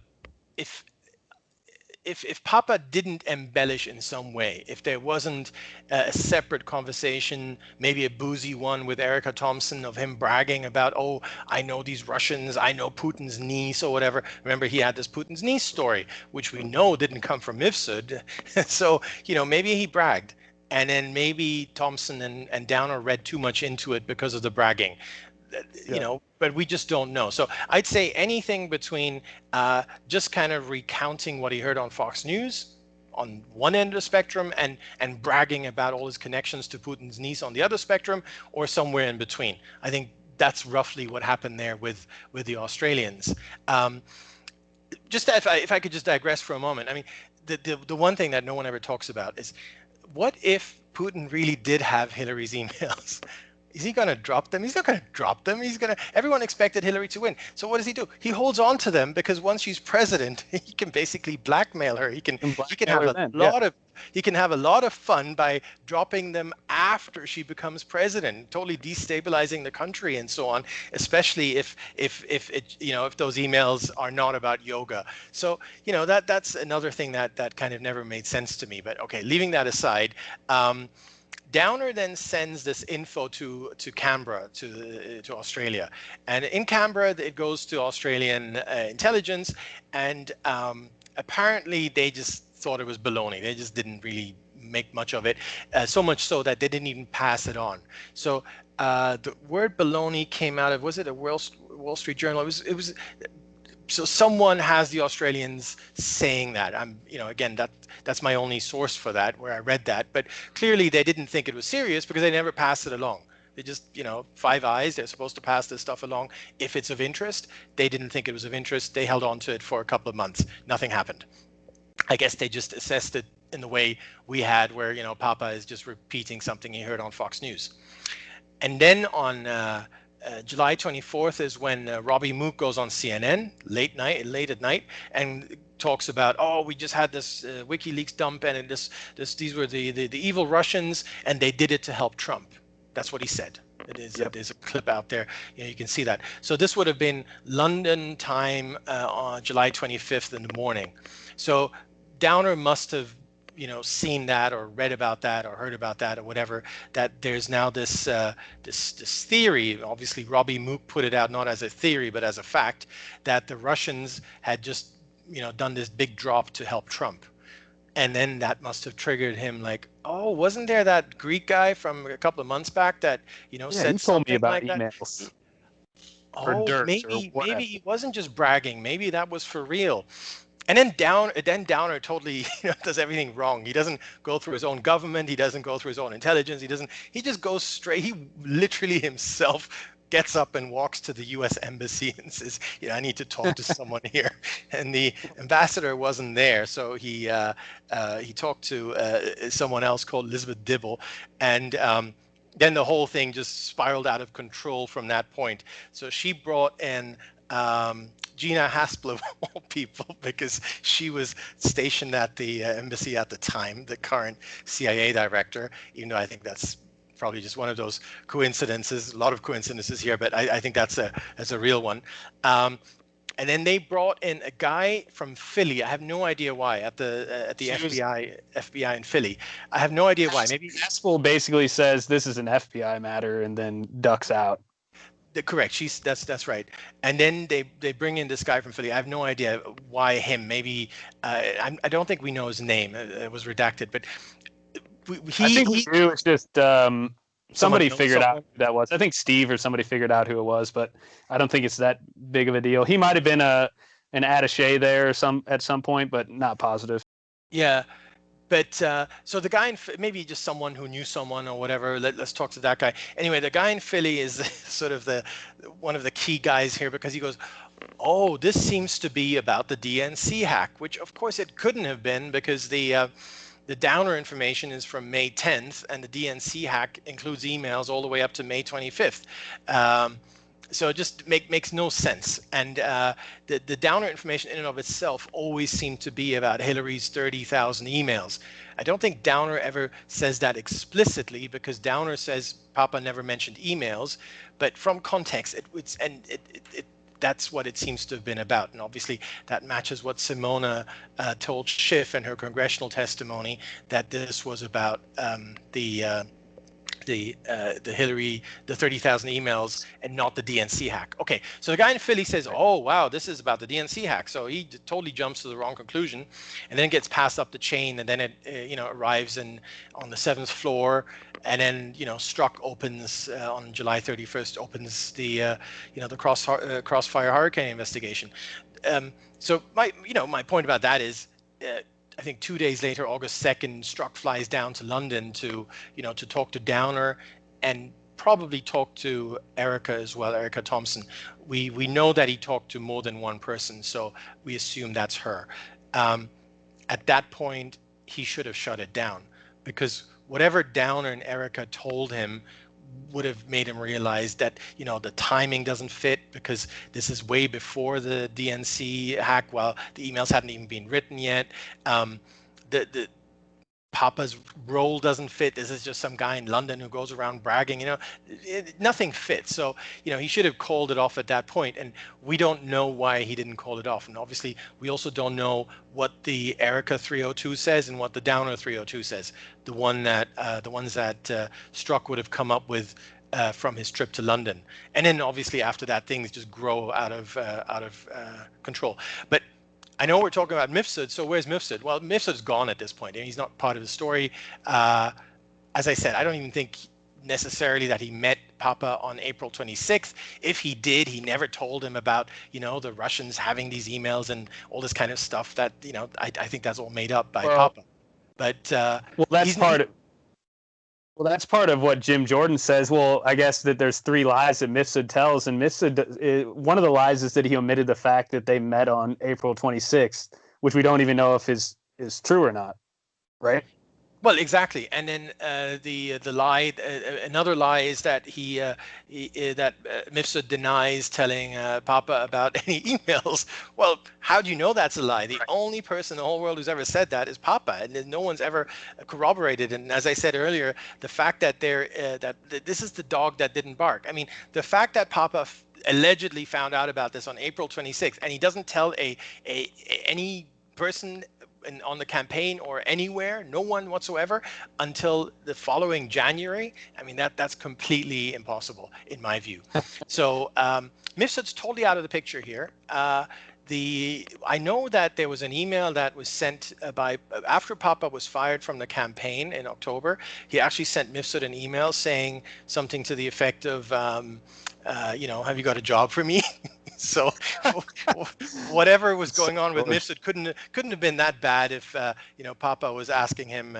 If Papa didn't embellish in some way, if there wasn't a separate conversation, maybe a boozy one with Erica Thompson of him bragging about, oh, I know these Russians, I know Putin's niece or whatever. Remember, he had this Putin's niece story, which we know didn't come from Mifsud. So, maybe he bragged. And then maybe Thompson and Downer read too much into it because of the bragging. But we just don't know. So I'd say anything between just kind of recounting what he heard on Fox News on one end of the spectrum and bragging about all his connections to Putin's niece on the other spectrum, or somewhere in between. I think that's roughly what happened there with the Australians. Just if I could just digress for a moment. I mean, the one thing that no one ever talks about is, what if Putin really did have Hillary's emails? Is he going to drop them? He's not going to drop them. Everyone expected Hillary to win. So what does he do? He holds on to them because once she's president, he can basically blackmail her. He can have a lot of fun by dropping them after she becomes president, totally destabilizing the country and so on, especially if those emails are not about yoga. So, that's another thing that kind of never made sense to me. But okay, leaving that aside, Downer then sends this info to Canberra, to Australia, and in Canberra it goes to Australian intelligence, and apparently they just thought it was baloney. They just didn't really make much of it, so much so that they didn't even pass it on. So the word baloney came out of, was it a Wall Street Journal? It was. So someone has the Australians saying that. Again, that's my only source for that, where I read that. But clearly they didn't think it was serious because they never passed it along. They just, Five Eyes, they're supposed to pass this stuff along if it's of interest. They didn't think it was of interest. They held on to it for a couple of months. Nothing happened. I guess they just assessed it in the way we had, where, Papa is just repeating something he heard on Fox News. And then on July 24th is when Robbie Mook goes on CNN late at night and talks about, oh, we just had this WikiLeaks dump, and these were the evil Russians, and they did it to help Trump. That's what he said. There's a clip out there. You can see that. So this would have been London time on July 25th in the morning. So Downer must have seen that or read about that or heard about that or whatever, that there's now this theory. Obviously Robbie Mook put it out not as a theory but as a fact, that the Russians had just done this big drop to help Trump. And then that must have triggered him, like, oh, wasn't there that Greek guy from a couple of months back that said something like emails. Oh, maybe he wasn't just bragging. Maybe that was for real. And then Downer totally does everything wrong. He doesn't go through his own government. He doesn't go through his own intelligence. He just goes straight. He literally himself gets up and walks to the U.S. embassy and says, I need to talk to someone here. And the ambassador wasn't there, so he talked to someone else called Elizabeth Dibble, and then the whole thing just spiraled out of control from that point. So she brought in Gina Haspel of all people, because she was stationed at the embassy at the time, the current CIA director, even though I think that's probably just one of those coincidences, a lot of coincidences here, but I think that's a real one. And then they brought in a guy from Philly. I have no idea why at the FBI in Philly. I have no idea why. Maybe Haspel basically says this is an FBI matter and then ducks out. Correct. That's right. And then they bring in this guy from Philly. I have no idea why him. Maybe I don't think we know his name. It was redacted, but I think we do. It's just somebody figured out who that was. I think Steve or somebody figured out who it was, but I don't think it's that big of a deal. He might have been an attaché there at some point, but not positive. Yeah. But so the guy maybe just someone who knew someone or whatever. Let's talk to that guy. Anyway, the guy in Philly is sort of one of the key guys here, because he goes, "Oh, this seems to be about the DNC hack," which of course it couldn't have been, because the downer information is from May 10th, and the DNC hack includes emails all the way up to May 25th. So it just makes no sense. And the downer information in and of itself always seemed to be about Hillary's 30,000 emails. I don't think Downer ever says that explicitly, because Downer says Papa never mentioned emails, but from context, that's what it seems to have been about. And obviously that matches what Simona told Schiff in her congressional testimony, that this was about the Hillary, the 30,000 emails, and not the DNC hack. Okay, so the guy in Philly says, "Oh wow, this is about the DNC hack." So he totally jumps to the wrong conclusion, and then gets passed up the chain, and then it arrives on the 7th floor, and then Strzok opens on July 31st, opens the the Crossfire hurricane investigation. So my point about that is, I think 2 days later, August 2nd, Strzok flies down to London to talk to Downer, and probably talk to Erica as well, Erica Thompson. We know that he talked to more than one person, so we assume that's her. At that point, he should have shut it down, because whatever Downer and Erica told him would have made him realize that the timing doesn't fit, because this is way before the DNC hack, while the emails hadn't even been written yet. The Papa's role doesn't fit. This is just some guy in London who goes around bragging. Nothing fits. So he should have called it off at that point, and we don't know why he didn't call it off. And obviously we also don't know what the Erica 302 says and what the Downer 302 says, the ones that Strzok would have come up with from his trip to London. And then obviously after that, things just grow out of control. But I know we're talking about Mifsud, so where's Mifsud? Well, Mifsud's gone at this point, and he's not part of the story. As I said, I don't even think necessarily that he met Papa on April 26th. If he did, he never told him about, the Russians having these emails and all this kind of stuff that, I think that's all made up by Papa. But that's part of what Jim Jordan says. Well, I guess that there's 3 lies that Mifsud tells, and Mifsud, one of the lies is that he omitted the fact that they met on April 26th, which we don't even know if is true or not, right? Well, exactly. And then the lie, another lie is that Mifsud denies telling Papa about any emails. Well, how do you know that's a lie? The only person in the whole world who's ever said that is Papa, and no one's ever corroborated. And as I said earlier, the fact that that this is the dog that didn't bark. I mean, the fact that Papa allegedly found out about this on April 26th, and he doesn't tell any person on the campaign or anywhere, no one whatsoever, until the following January. I mean, that's completely impossible in my view. So Mifsud's totally out of the picture here. I know that there was an email that was sent after Papa was fired from the campaign in October. He actually sent Mifsud an email saying something to the effect of, have you got a job for me? So whatever was going on with Mifsud couldn't have been that bad if Papa was asking him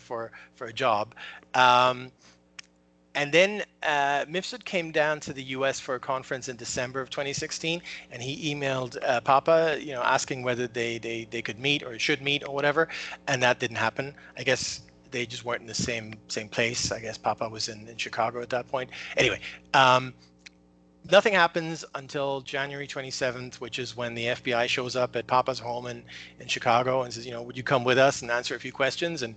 for a job. And then Mifsud came down to the U.S. for a conference in December of 2016, and he emailed Papa, asking whether they could meet or should meet or whatever, and that didn't happen. I guess they just weren't in the same place. I guess Papa was in Chicago at that point. Anyway, Nothing happens until January 27th, which is when the FBI shows up at Papa's home in Chicago and says, would you come with us and answer a few questions? And,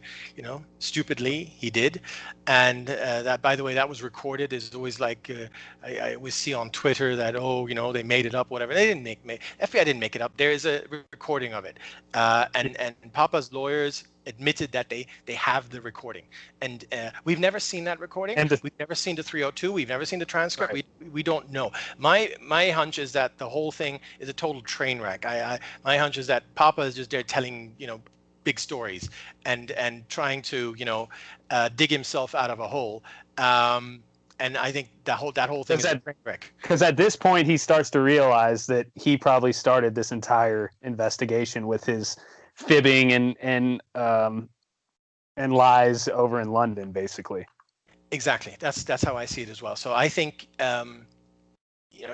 stupidly, he did. And that, by the way, that was recorded. There's always like, I always see on Twitter that, they made it up, whatever. They didn't FBI didn't make it up. There is a recording of it. And Papa's lawyers admitted that they have the recording, and we've never seen that recording, and we've never seen the 302, we've never seen the transcript. Right. We don't know. My hunch is that the whole thing is a total train wreck. My hunch is that Papa is just there telling big stories and trying to dig himself out of a hole, and I think that whole thing is a train wreck. Because at this point he starts to realize that he probably started this entire investigation with his fibbing and lies over in London, basically. Exactly. That's how I see it as well. So I think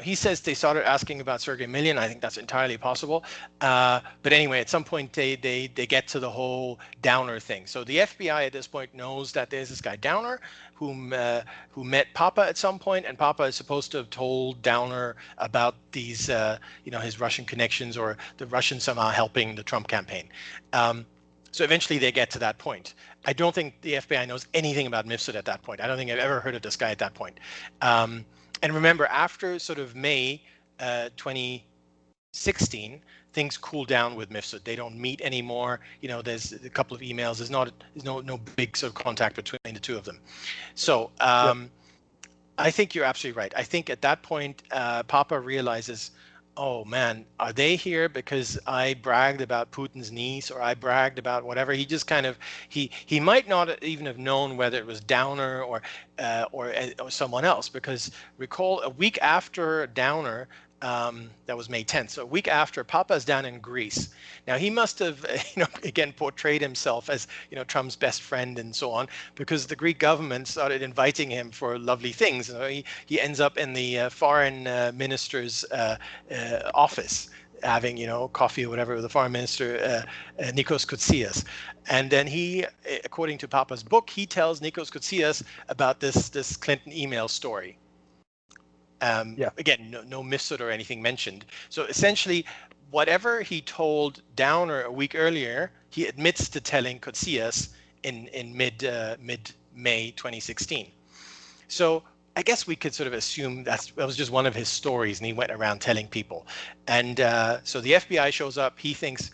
he says they started asking about Sergei Milyan. I think that's entirely possible. But anyway, at some point they get to the whole Downer thing. So the FBI at this point knows that there's this guy Downer who met Papa at some point, and Papa is supposed to have told Downer about these his Russian connections, or the Russians somehow helping the Trump campaign. So eventually they get to that point. I don't think the FBI knows anything about Mifsud at that point. I don't think I've ever heard of this guy at that point. And remember, after sort of May 2016, things cool down with Mifsud. They don't meet anymore. There's a couple of emails. There's no big sort of contact between the two of them. So I think you're absolutely right. I think at that point, Papa realizes, oh man, are they here because I bragged about Putin's niece, or I bragged about whatever? He just kind of, he might not even have known whether it was Downer or someone else, because recall a week after Downer, that was May 10th. So a week after, Papa's down in Greece. Now he must have, again, portrayed himself as, Trump's best friend and so on, because the Greek government started inviting him for lovely things. He ends up in the foreign minister's office, having, coffee or whatever with the foreign minister, Nikos Koutsias. And then he, according to Papa's book, he tells Nikos Koutsias about this Clinton email story. Again, no Mifsud or anything mentioned. So essentially, whatever he told Downer a week earlier, he admits to telling Koutsias in mid-May 2016. So I guess we could sort of assume that was just one of his stories, and he went around telling people. And so the FBI shows up. He thinks,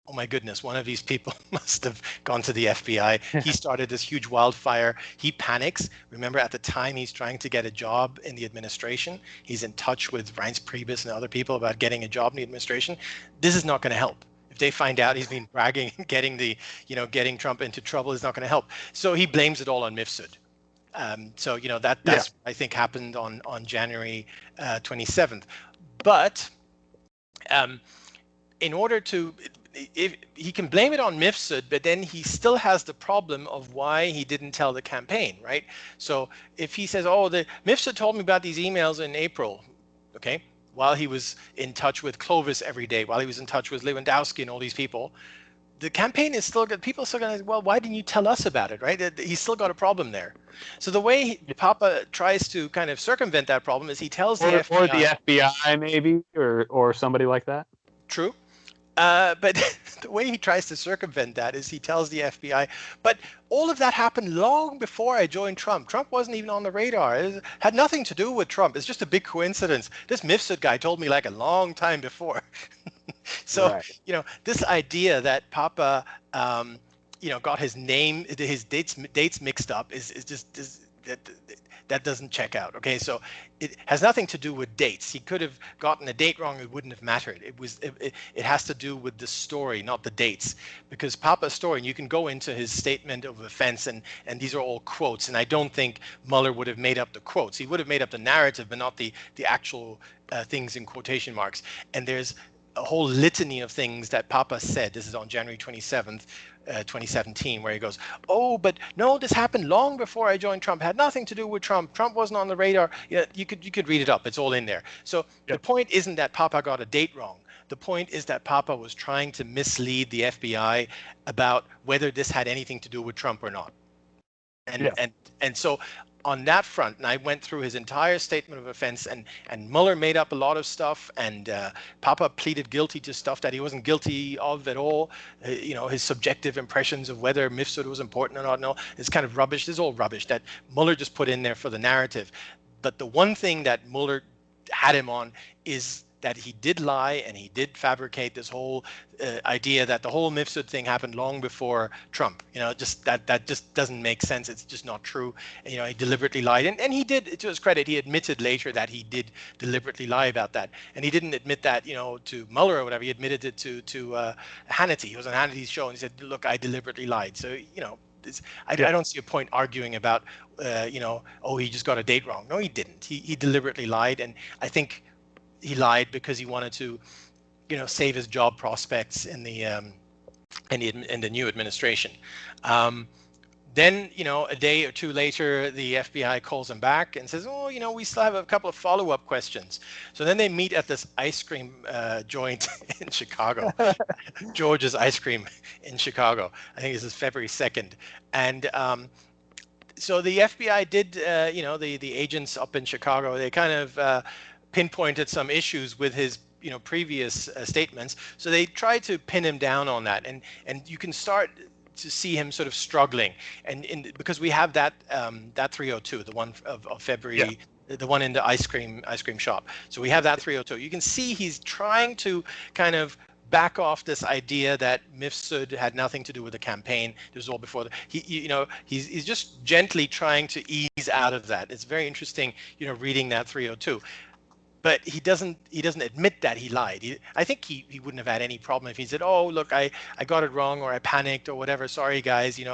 oh my goodness, one of these people must have gone to the FBI. He started this huge wildfire. He panics. Remember, at the time, he's trying to get a job in the administration. He's in touch with Reince Priebus and other people about getting a job in the administration. This is not going to help. If they find out he's been bragging, getting Trump into trouble, is not going to help. So he blames it all on Mifsud. So that's I think happened on January 27th. But in order to, if he can blame it on Mifsud, but then he still has the problem of why he didn't tell the campaign, right? So if he says, oh, the Mifsud told me about these emails in April, okay, while he was in touch with Clovis every day, while he was in touch with Lewandowski and all these people, the campaign is still good. People are still going to, well, why didn't you tell us about it, right? He's still got a problem there. So the way Papa tries to kind of circumvent that problem is he tells the FBI. Or the FBI maybe, or somebody like that. True. But the way he tries to circumvent that is he tells the FBI, but all of that happened long before I joined Trump. Trump wasn't even on the radar. It had nothing to do with Trump. It's just a big coincidence. This Mifsud guy told me like a long time before. So, right. This idea that Papa, got his name, his dates mixed up is just that doesn't check out. Okay, so it has nothing to do with dates. He could have gotten a date wrong; it wouldn't have mattered. It has to do with the story, not the dates, because Papa's story. And you can go into his statement of offense, and these are all quotes. And I don't think Mueller would have made up the quotes. He would have made up the narrative, but not the actual things in quotation marks. And there's a whole litany of things that Papa said. This is on January 27th. 2017, where he goes, oh, but no, this happened long before I joined Trump. It had nothing to do with Trump. Trump wasn't on the radar. You could read it up. It's all in there. So The point isn't that Papa got a date wrong. The point is that Papa was trying to mislead the FBI about whether this had anything to do with Trump or not. And so on that front, and I went through his entire statement of offense, and Mueller made up a lot of stuff, and Papa pleaded guilty to stuff that he wasn't guilty of at all. His subjective impressions of whether Mifsud was important or not, no, it's kind of rubbish. This is all rubbish that Mueller just put in there for the narrative. But the one thing that Mueller had him on is that he did lie and he did fabricate this whole idea that the whole Mifsud thing happened long before Trump. Just that just doesn't make sense. It's just not true. He deliberately lied, and he did, to his credit, he admitted later that he did deliberately lie about that. And he didn't admit that, to Mueller or whatever. He admitted it to Hannity. He was on Hannity's show and he said, "Look, I deliberately lied." So I don't see a point arguing about he just got a date wrong. No, he didn't. He deliberately lied, and I think he lied because he wanted to, save his job prospects in the new administration. Then, a day or two later, the FBI calls him back and says, "Oh, we still have a couple of follow-up questions." So then they meet at this ice cream joint in Chicago, George's Ice Cream in Chicago. I think this is February 2nd. And so the FBI did, the agents up in Chicago, they kind of pinpointed some issues with his previous statements. So they tried to pin him down on that, and you can start to see him sort of struggling, and because we have that 302, the one of February, the one in the ice cream shop. So we have that 302. You can see he's trying to kind of back off this idea that Mifsud had nothing to do with the campaign. This was all before he's just gently trying to ease out of that. It's very interesting, reading that 302. But he doesn't admit that he lied. I think he wouldn't have had any problem if he said, "Oh, look, I got it wrong, or I panicked, or whatever. Sorry, guys. It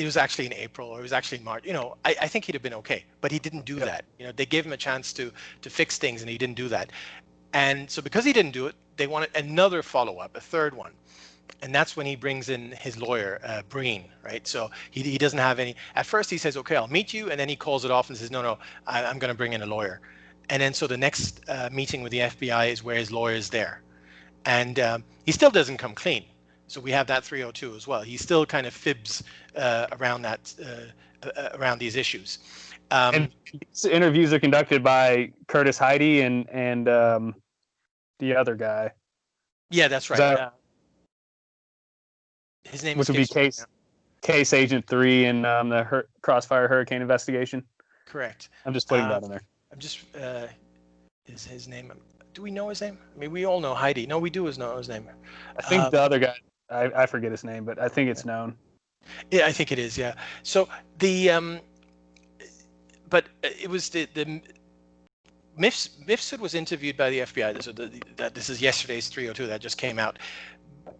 was actually in April, or it was actually in March." I think he'd have been okay. But he didn't do that. They gave him a chance to fix things, and he didn't do that. And so because he didn't do it, they wanted another follow-up, a third one. And that's when he brings in his lawyer, Breen, right? So he doesn't have any. At first he says, "Okay, I'll meet you," and then he calls it off and says, "No, I'm going to bring in a lawyer." And then so the next meeting with the FBI is where his lawyer is there. And he still doesn't come clean. So we have that 302 as well. He still kind of fibs around these issues. And interviews are conducted by Curtis Heidi and the other guy. Yeah, that's right. His name which would be Case Agent 3 in the Crossfire Hurricane investigation. Correct. I'm just putting that in there. I'm just is his name? Do we know his name? I mean, we all know Heidi. No, we do know his name. I think the other guy, I forget his name, but I think it's known. Yeah, I think it is. Yeah. So but it was the Mifsud was interviewed by the FBI. So this is yesterday's 302 that just came out.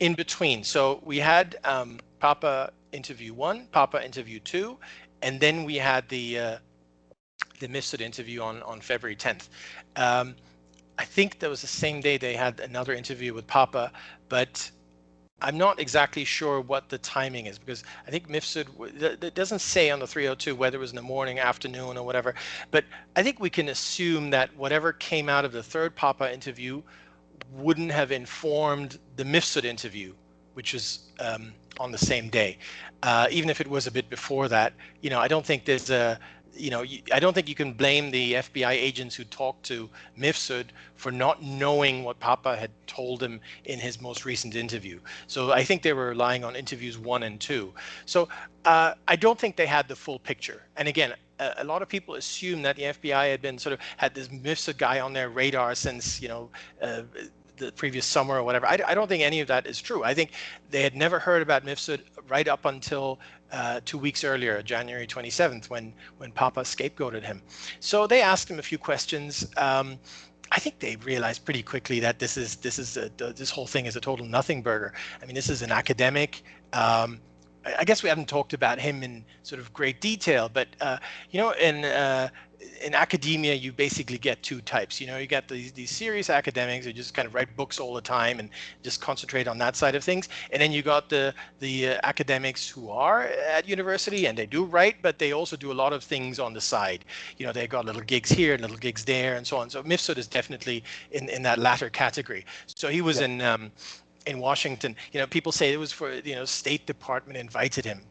In between, so we had Papa interview 1, Papa interview 2, and then we had the Mifsud interview on February 10th. I think that was the same day they had another interview with Papa, but I'm not exactly sure what the timing is, because I think Mifsud, it doesn't say on the 302 whether it was in the morning, afternoon, or whatever, but I think we can assume that whatever came out of the third Papa interview wouldn't have informed the Mifsud interview, which was on the same day, even if it was a bit before that. I don't think there's I don't think you can blame the FBI agents who talked to Mifsud for not knowing what Papa had told him in his most recent interview. So I think they were relying on interviews 1 and 2. So I don't think they had the full picture. And again, a lot of people assume that the FBI had this Mifsud guy on their radar since the previous summer or whatever. I don't think any of that is true. I think they had never heard about Mifsud right up until 2 weeks earlier, January 27th, when Papa scapegoated him. So they asked him a few questions. I think they realized pretty quickly that this whole thing is a total nothing burger. I mean, this is an academic. I guess we haven't talked about him in sort of great detail, but in academia, you basically get two types. You get these serious academics who just kind of write books all the time and just concentrate on that side of things. And then you got the academics who are at university and they do write, but they also do a lot of things on the side. They got little gigs here and little gigs there and so on. So Mifsud is definitely in that latter category. So he was in in Washington. People say it was for, State Department invited him,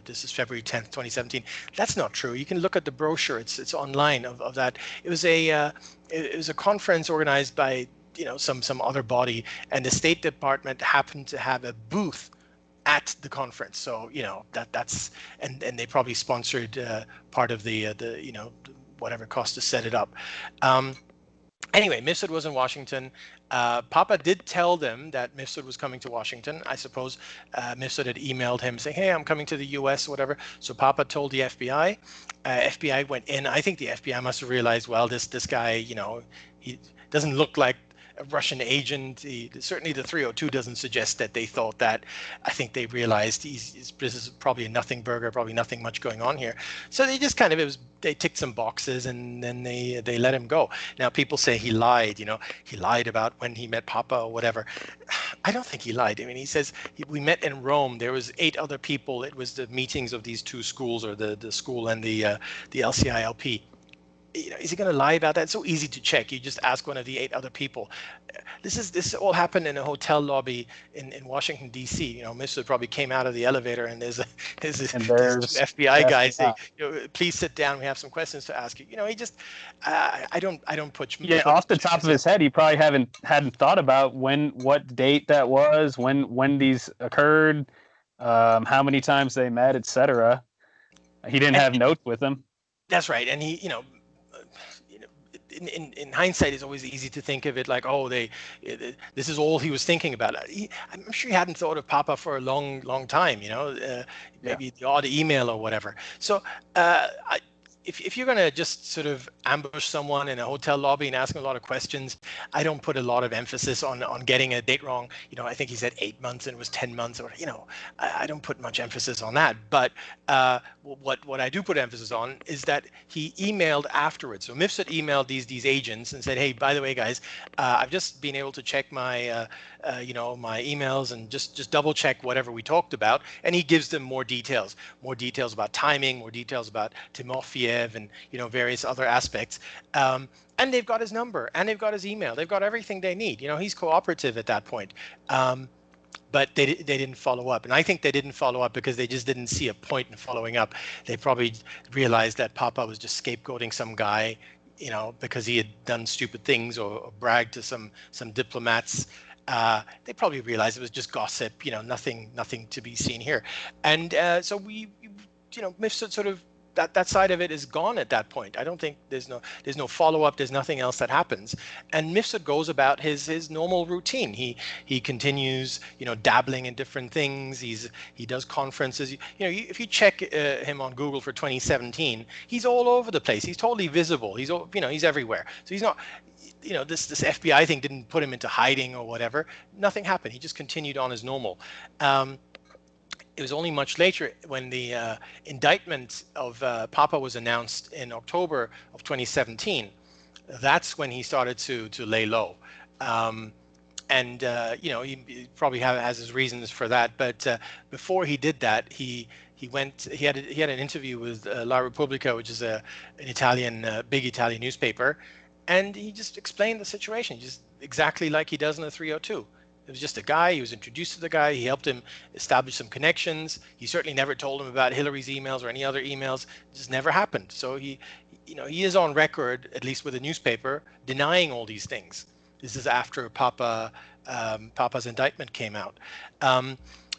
this is February 10th, 2017. That's not true. You can look at the brochure. It's online of that. It was a conference organized by, some other body, and the State Department happened to have a booth at the conference. So, that's, and they probably sponsored part of the whatever cost to set it up. Anyway, Mifsud was in Washington. Papa did tell them that Mifsud was coming to Washington. I suppose Mifsud had emailed him saying, hey, I'm coming to the US, whatever. So Papa told the FBI. FBI went in. I think the FBI must have realized, well, this guy, he doesn't look like a Russian agent. Certainly the 302 doesn't suggest that they thought that. I think they realized this is probably a nothing burger, probably nothing much going on here. So they just kind of, they ticked some boxes and then they let him go. Now people say he lied, he lied about when he met Papa or whatever. I don't think he lied. I mean, he says we met in Rome. There was 8 other people. It was the meetings of these 2 schools, or the school and the LCILP. Is he going to lie about that? It's so easy to check. You just ask one of the 8 other people. This all happened in a hotel lobby in Washington D.C. Mifsud probably came out of the elevator and there's these 2 FBI guys say, please sit down. We have some questions to ask you. He just I don't put. Yeah, off the top of his head, he probably hadn't thought about what date that was, when these occurred, how many times they met, etc. He didn't have notes with him. That's right, and he in hindsight, it's always easy to think of it like, this is all he was thinking about. I'm sure he hadn't thought of Papa for a long time, maybe the odd email or whatever. So if you're going to just sort of ambush someone in a hotel lobby and ask them a lot of questions, I don't put a lot of emphasis on getting a date wrong. I think he said 8 months and it was 10 months, or I don't put much emphasis on that. But what I do put emphasis on is that he emailed afterwards. So Mifsud emailed these agents and said, hey, by the way, guys, I've just been able to check my my emails and just double check whatever we talked about. And he gives them more details about timing, more details about Timofeyev, and various other aspects, and they've got his number and they've got his email. They've got everything they need. He's cooperative at that point, but they didn't follow up. And I think they didn't follow up because they just didn't see a point in following up. They probably realized that Papa was just scapegoating some guy, because he had done stupid things or bragged to some diplomats. They probably realized it was just gossip, nothing to be seen here. And so Mifsud sort of, that side of it is gone at that point. I don't think there's no follow-up. There's nothing else that happens. And Mifsud goes about his normal routine. He continues, dabbling in different things. He does conferences. If you check him on Google for 2017, he's all over the place. He's totally visible. He's everywhere. So he's not. This FBI thing didn't put him into hiding or whatever. Nothing happened. He just continued on as normal. It was only much later when the indictment of Papa was announced in October of 2017. That's when he started to lay low. He probably has his reasons for that. But before he did that, he had an interview with La Repubblica, which is an Italian, big Italian newspaper. And he just explained the situation, just exactly like he does in the 302. It was just a guy. He was introduced to the guy. He helped him establish some connections. He certainly never told him about Hillary's emails or any other emails. It just never happened. So he is on record, at least with the newspaper, denying all these things. This is after Papa's indictment came out.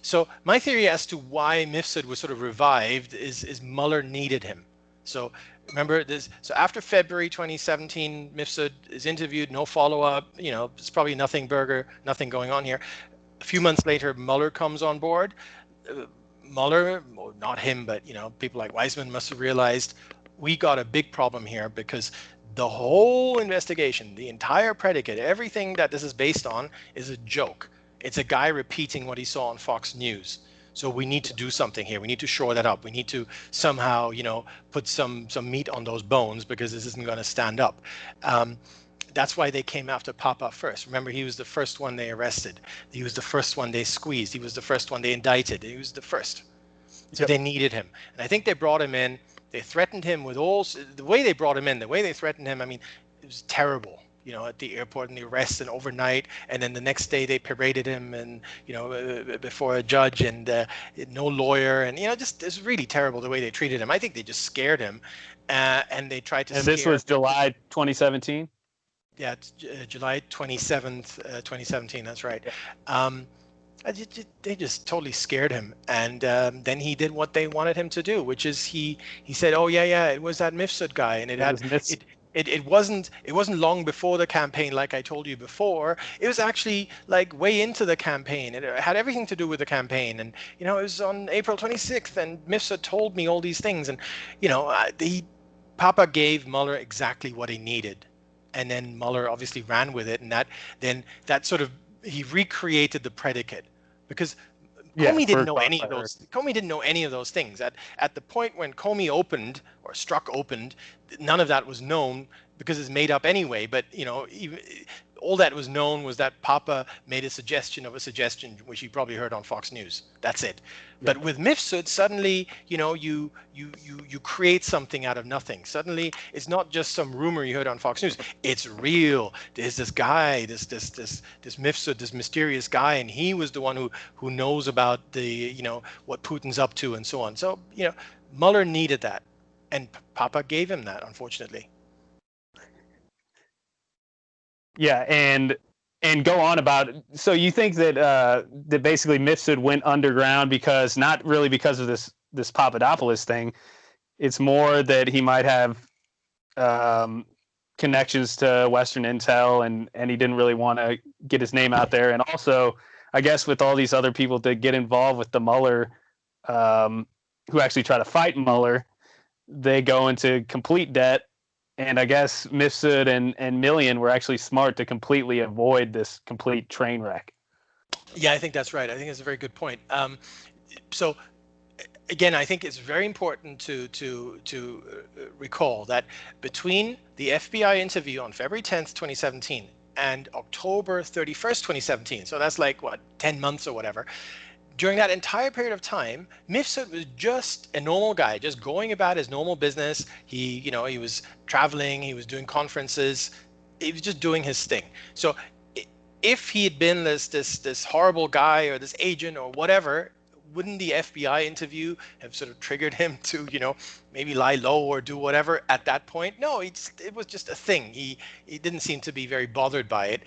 So my theory as to why Mifsud was sort of revived is Mueller needed him. So remember this. So after February 2017, Mifsud is interviewed, no follow-up. It's probably nothing burger, nothing going on here. A few months later, Mueller comes on board. Mueller, well, not him, but people like Weissman must have realized we got a big problem here, because the whole investigation, the entire predicate, everything that this is based on is a joke. It's a guy repeating what he saw on Fox News. So we need to do something here. We need to shore that up. We need to somehow, put some meat on those bones, because this isn't going to stand up. That's why they came after Papa first. Remember, he was the first one they arrested. He was the first one they squeezed. He was the first one they indicted. He was the first. So They needed him. And I think they brought him in. They threatened him with the way they brought him in, the way they threatened him. I mean, it was terrible. at the airport, and the arrest, and overnight, and then the next day they paraded him, and before a judge, and no lawyer, and just it's really terrible the way they treated him. I think they just scared him, and they tried to And this scare. was July 2017. Yeah, it's July 27th, 2017. That's right. Yeah. They just totally scared him, and then he did what they wanted him to do, which is he said, "Oh yeah, it was that Mifsud guy," and it wasn't long before the campaign, like I told you before. It was actually like way into the campaign. It had everything to do with the campaign, and it was on April 26th, and Mifsud told me all these things, and Papa gave Mueller exactly what he needed, and then Mueller obviously ran with it, and that sort of he recreated the predicate, because Comey didn't know any of those. Comey didn't know any of those things. At the point when Comey opened or Strzok opened, none of that was known because it's made up anyway. But even all that was known was that Papa made a suggestion of a suggestion, which he probably heard on Fox News. That's it. Yeah. But with Mifsud, suddenly, you create something out of nothing. Suddenly, it's not just some rumor you heard on Fox News. It's real. There's this guy, this Mifsud, this mysterious guy, and he was the one who knows about the what Putin's up to and so on. So Mueller needed that, and Papa gave him that, unfortunately. Yeah, and go on about it. So you think that that basically Mifsud went underground not really because of this Papadopolous thing. It's more that he might have connections to Western intel, and he didn't really want to get his name out there. And also, I guess with all these other people that get involved with the Mueller, who actually try to fight Mueller, they go into complete debt. And I guess Mifsud and Millian were actually smart to completely avoid this complete train wreck. Yeah, I think that's right. I think it's a very good point. So, again, I think it's very important to recall that between the FBI interview on February 10th, 2017, and October 31st, 2017, so that's like, 10 months or whatever, during that entire period of time, Mifsud was just a normal guy, just going about his normal business. He was traveling, he was doing conferences, he was just doing his thing. So if he had been this horrible guy or this agent or whatever, wouldn't the FBI interview have sort of triggered him to, maybe lie low or do whatever at that point? No, it was just a thing. He didn't seem to be very bothered by it.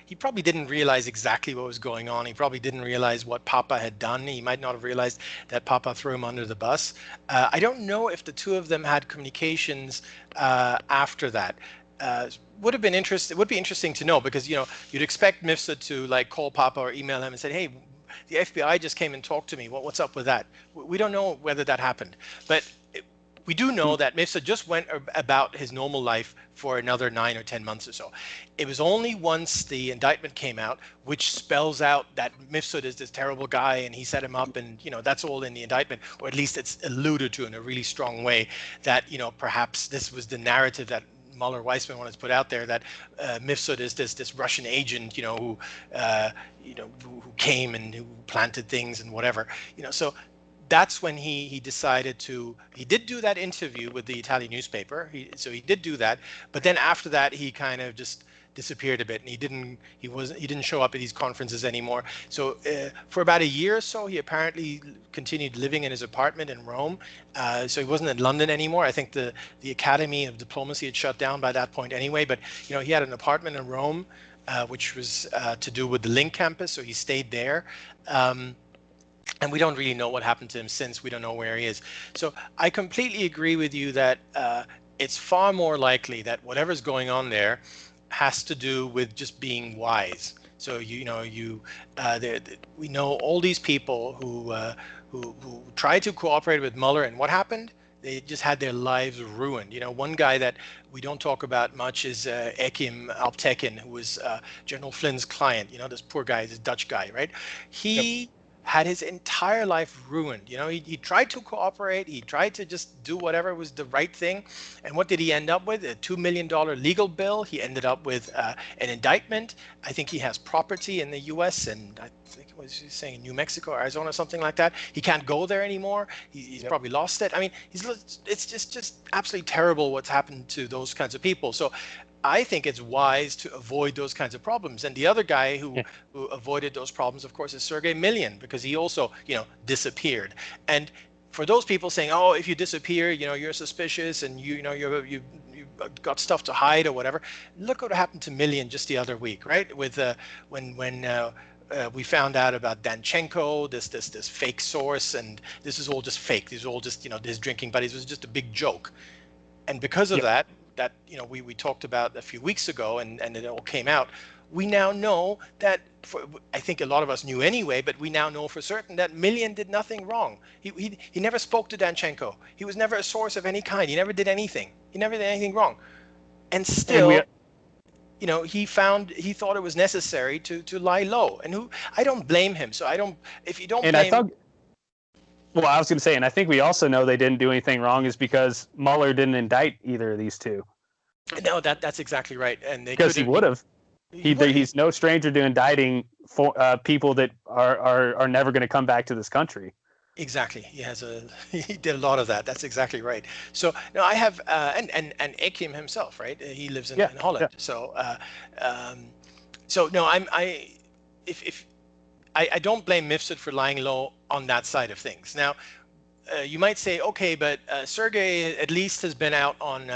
He probably didn't realize exactly what was going on. He probably didn't realize what Papa had done. He might not have realized that Papa threw him under the bus. I don't know if the two of them had communications after that. Would be interesting to know, because you'd expect Mifsud to like call Papa or email him and say, "Hey, the FBI just came and talked to me. What's up with that?" We don't know whether that happened, but we do know that Mifsud just went about his normal life for another 9 or 10 months or so. It was only once the indictment came out, which spells out that Mifsud is this terrible guy and he set him up, and that's all in the indictment, or at least it's alluded to in a really strong way, that perhaps this was the narrative that Mueller Weissman wanted to put out there, that Mifsud is this Russian agent, who came and who planted things and whatever, So that's when he decided to. He did do that interview with the Italian newspaper. He did do that, but then after that he kind of just disappeared a bit, and he didn't show up at these conferences anymore. So for about a year or so, he apparently continued living in his apartment in Rome. So he wasn't in London anymore. I think the Academy of Diplomacy had shut down by that point anyway. But he had an apartment in Rome, which was to do with the Link campus. So he stayed there. And we don't really know what happened to him since. We don't know where he is. So I completely agree with you that it's far more likely that whatever's going on there has to do with just being wise. So we know all these people who tried to cooperate with Mueller, and what happened? They just had their lives ruined. One guy that we don't talk about much is Ekim Alptekin, who was General Flynn's client. This poor guy, this Dutch guy, right? He had his entire life ruined. He tried to cooperate. He tried to just do whatever was the right thing. And what did he end up with? A $2 million legal bill. He ended up with an indictment. I think he has property in the U.S. and I think it was saying New Mexico, Arizona, something like that. He can't go there anymore. He's probably lost it. I mean, it's just absolutely terrible what's happened to those kinds of people. So I think it's wise to avoid those kinds of problems. And the other guy Yeah. who avoided those problems, of course, is Sergei Milyan, because he also, disappeared. And for those people saying, "Oh, if you disappear, you're suspicious, and you've got stuff to hide or whatever," look what happened to Milyan just the other week, right? With when we found out about Danchenko, this fake source, and this is all just fake. These are all just his drinking buddies. It was just a big joke. And because of Yep. that we talked about a few weeks ago, and it all came out. We now know that, I think a lot of us knew anyway, but we now know for certain that Milyan did nothing wrong. He never spoke to Danchenko. He was never a source of any kind. He never did anything. He never did anything wrong. And And we still, he thought it was necessary to lie low. And I don't blame him. So if you don't and I blame. thought. Well, I was going to say, and I think we also know they didn't do anything wrong is because Mueller didn't indict either of these two. No, that's exactly right. And they Because he would have. He He's no stranger to indicting people that are never going to come back to this country. Exactly. He did a lot of that. That's exactly right. So now I have and Akim himself, right? He lives in Holland. Yeah. So no, I don't blame Mifsud for lying low on that side of things. Now, you might say, okay, but Sergey at least has been out on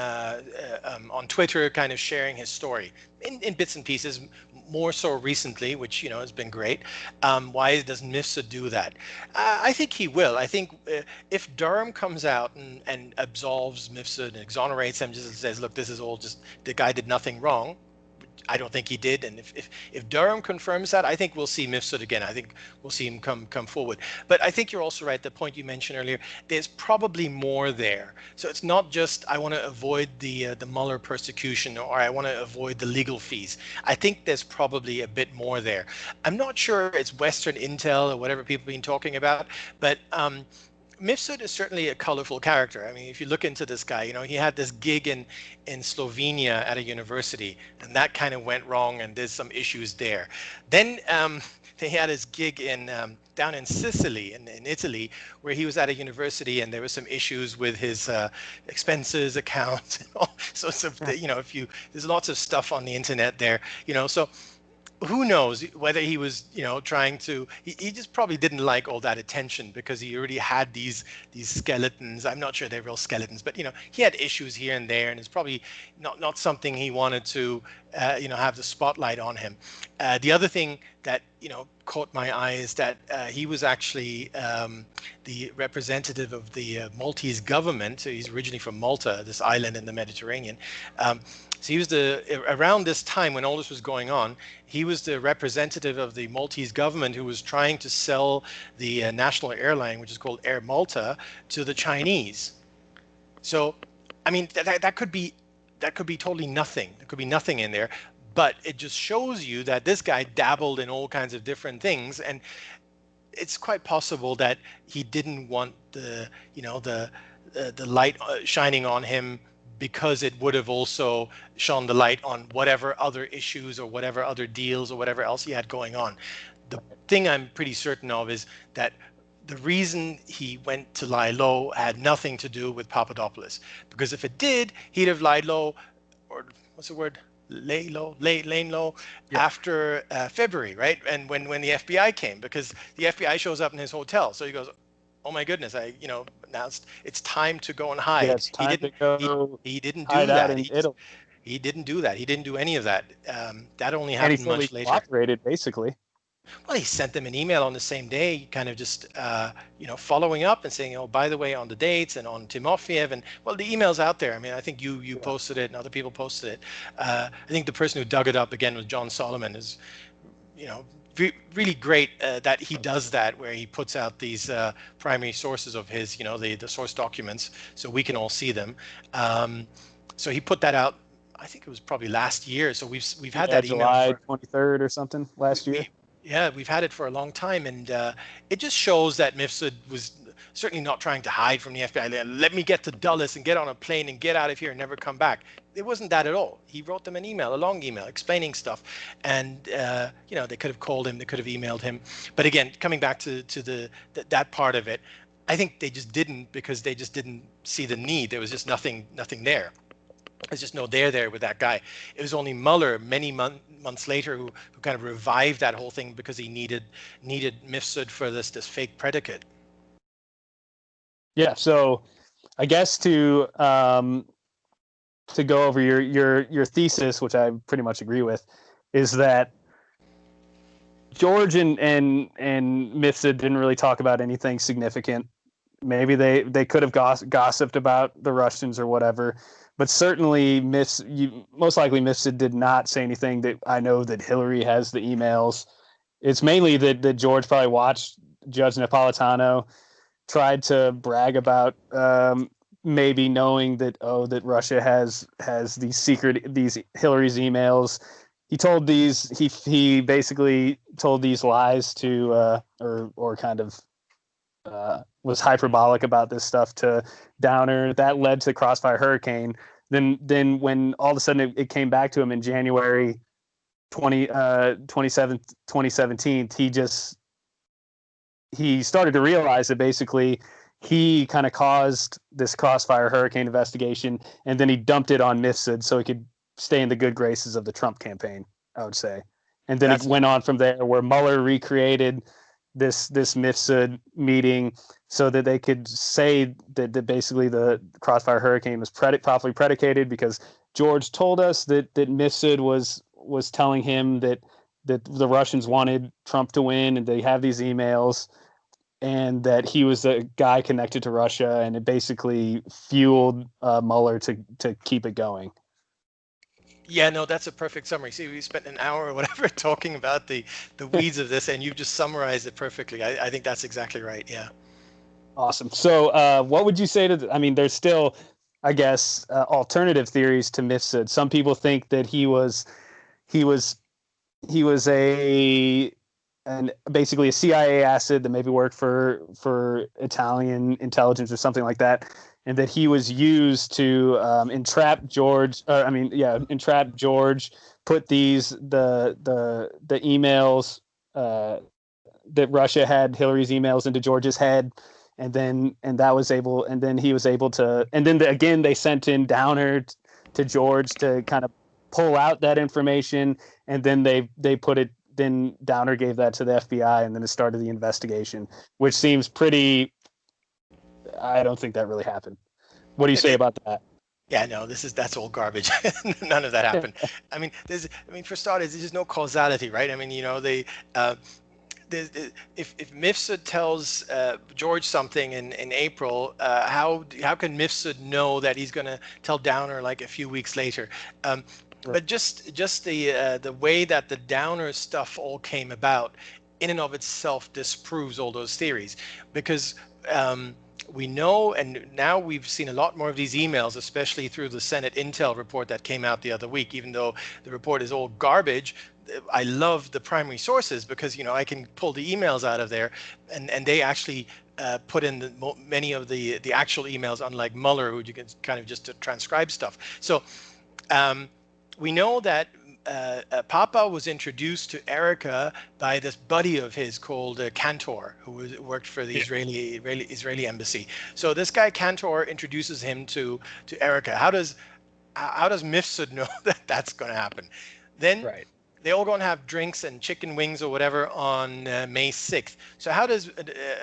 Twitter, kind of sharing his story in bits and pieces, more so recently, which has been great. Why doesn't Mifsud do that? I think he will. I think if Durham comes out and absolves Mifsud and exonerates him, just says, look, this is all just the guy did nothing wrong. I don't think he did, and if Durham confirms that, I think we'll see Mifsud again. I think we'll see him come forward. But I think you're also right. The point you mentioned earlier, there's probably more there. So it's not just I want to avoid the Mueller persecution, or I want to avoid the legal fees. I think there's probably a bit more there. I'm not sure it's Western intel or whatever people have been talking about, but Mifsud is certainly a colorful character. I mean, if you look into this guy, he had this gig in Slovenia at a university, and that kind of went wrong, and there's some issues there. Then they had his gig down in Sicily, in Italy, where he was at a university, and there were some issues with his expenses accounts and all sorts of, there's lots of stuff on the internet there, so. Who knows whether he was, trying to, he just probably didn't like all that attention because he already had these skeletons. I'm not sure they're real skeletons, but, he had issues here and there, and it's probably not something he wanted to, have the spotlight on him. The other thing that, caught my eye is that he was actually the representative of the Maltese government. So he's originally from Malta, this island in the Mediterranean. So he was around this time when all this was going on, he was the representative of the Maltese government who was trying to sell the national airline, which is called Air Malta, to the Chinese. So, I mean, that could be totally nothing. There could be nothing in there, but it just shows you that this guy dabbled in all kinds of different things, and it's quite possible that he didn't want the light shining on him, because it would have also shone the light on whatever other issues or whatever other deals or whatever else he had going on. The thing I'm pretty certain of is that the reason he went to lie low had nothing to do with Papadopolous, because if it did, he'd have lied low, or what's the word? Laying low, after February, right? And when the FBI came, because the FBI shows up in his hotel, so he goes, oh my goodness, now it's time to go and hide. Yeah, it's time to go. He didn't do hide that. out in Italy. He didn't do that. He didn't do any of that. That only happened much later. Cooperated, basically. Well, he sent them an email on the same day, kind of just following up and saying, oh, by the way, on the dates and on Timofeyev, and well, the email's out there. I mean, I think you posted it and other people posted it. I think the person who dug it up again was John Solomon. Is really great that he does that, where he puts out these primary sources of his, the source documents, so we can all see them. So he put that out, I think it was probably last year. So we've had that email July 23rd or something last year. We've had it for a long time, and it just shows that Mifsud was certainly not trying to hide from the FBI. Let me get to Dulles and get on a plane and get out of here and never come back. It wasn't that at all. He wrote them an email, a long email, explaining stuff, and they could have called him, they could have emailed him. But again, coming back to that part of it, I think they just didn't, because they just didn't see the need. There was just nothing there. There's just no there with that guy. It was only Mueller many months later who kind of revived that whole thing because he needed Mifsud for this fake predicate. Yeah. So I guess to go over your thesis, which I pretty much agree with, is that George and Mifsud didn't really talk about anything significant. Maybe they could have gossiped about the Russians or whatever, but certainly most likely Mifsud did not say anything that I know that Hillary has the emails. It's mainly that George probably watched Judge Napolitano, tried to brag about maybe knowing that that Russia has these Hillary's emails. He basically told these lies to or kind of was hyperbolic about this stuff to Downer. That led to Crossfire Hurricane. Then when all of a sudden it came back to him in January 2017, he started to realize that basically he kind of caused this Crossfire Hurricane investigation, and then he dumped it on Mifsud so he could stay in the good graces of the Trump campaign, I would say. And then it went on from there, where Mueller recreated this Mifsud meeting so that they could say that basically the Crossfire Hurricane was properly predicated, because George told us that Mifsud was telling him that the Russians wanted Trump to win, and they have these emails, and that he was a guy connected to Russia, and it basically fueled Mueller to keep it going. Yeah, no, that's a perfect summary. See, we spent an hour or whatever talking about the weeds of this, and you've just summarized it perfectly. I think that's exactly right. Yeah. Awesome. So what would you say to I mean, there's still, I guess, alternative theories to Mifsud. Some people think that he was basically a CIA asset that maybe worked for Italian intelligence or something like that, and that he was used to entrap George. Entrap George. Put the emails that Russia had Hillary's emails into George's head, and then he was able to, and then again they sent in Downer to George to kind of pull out that information, and then they put it. Then Downer gave that to the FBI, and then it started the investigation, which seems pretty. I don't think that really happened. What do you say about that? Yeah, no, that's all garbage. None of that happened. For starters, there's just no causality, right? I mean, if Mifsud tells George something in April, how can Mifsud know that he's going to tell Downer like a few weeks later? But just the way that the Downer stuff all came about, in and of itself, disproves all those theories, because we know, and now we've seen a lot more of these emails, especially through the Senate Intel report that came out the other week. Even though the report is all garbage, I love the primary sources, because I can pull the emails out of there, and they actually put in many of the actual emails, unlike Mueller, who you can kind of just transcribe stuff. So we know that Papa was introduced to Erica by this buddy of his called Cantor, who worked for the Israeli embassy. So this guy Cantor introduces him to Erica. How does Mifsud know that that's going to happen? Then they all going to have drinks and chicken wings or whatever on May 6th. So how does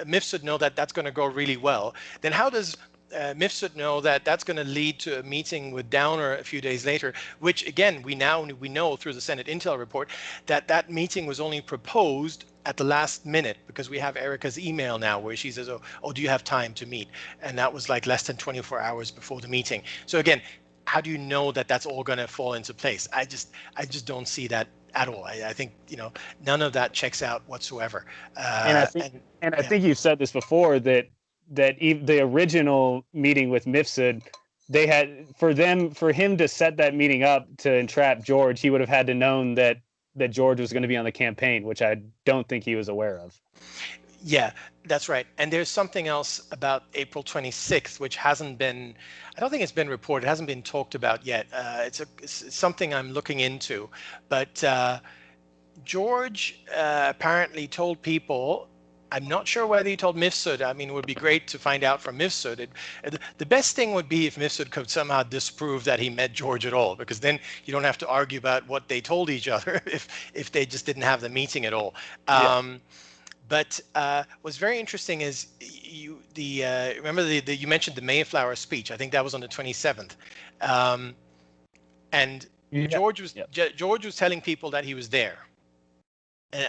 Mifsud know that that's going to go really well? Then how does Mifsud know that that's going to lead to a meeting with Downer a few days later, which again we know through the Senate Intel report that meeting was only proposed at the last minute, because we have Erica's email now where she says, oh, do you have time to meet? And that was like less than 24 hours before the meeting. So again, how do you know that that's all going to fall into place? I just don't see that at all. I think none of that checks out whatsoever. I think you've said this before, that even the original meeting with Mifsud, they had for him to set that meeting up to entrap George, he would have had to known that George was going to be on the campaign, which I don't think he was aware of. Yeah, that's right. And there's something else about April 26th, which hasn't been, I don't think it's been reported, hasn't been talked about yet. It's something I'm looking into. But George apparently told people I'm not sure whether he told Mifsud. I mean, it would be great to find out from Mifsud. The best thing would be if Mifsud could somehow disprove that he met George at all, because then you don't have to argue about what they told each other if they just didn't have the meeting at all. Yeah. But what's very interesting is remember you mentioned the Mayflower speech. I think that was on the 27th, and Yeah. George was telling people that he was there. And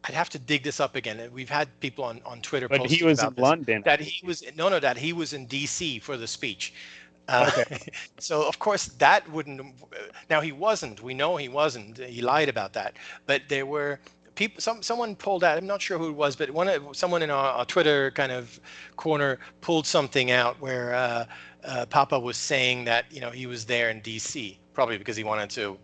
I'd have to dig this up again. We've had people on Twitter but posting he was about in this, London. that he was that he was in DC for the speech. Okay. So of course that wouldn't. Now he wasn't. We know he wasn't. He lied about that. But there were people. Someone pulled out. I'm not sure who it was, but someone in our Twitter kind of corner pulled something out where Papa was saying that he was there in DC, probably because he wanted to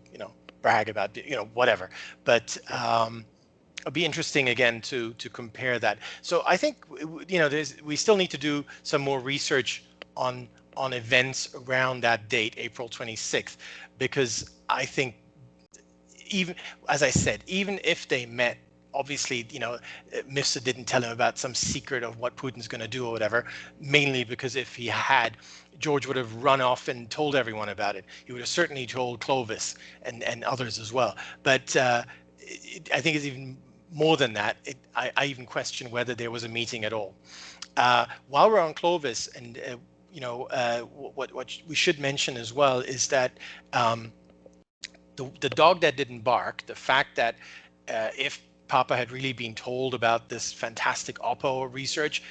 brag about whatever. But it'll be interesting again to compare that. So I think we still need to do some more research on events around that date, April 26th, because I think, even as I said, even if they met, obviously Mifsud didn't tell him about some secret of what Putin's going to do or whatever, mainly because if he had, George would have run off and told everyone about it. He would have certainly told Clovis and others as well. But I think it's even more than that. I even question whether there was a meeting at all. While we're on Clovis, and what we should mention as well is that the dog that didn't bark, the fact that if Papa had really been told about this fantastic Oppo research,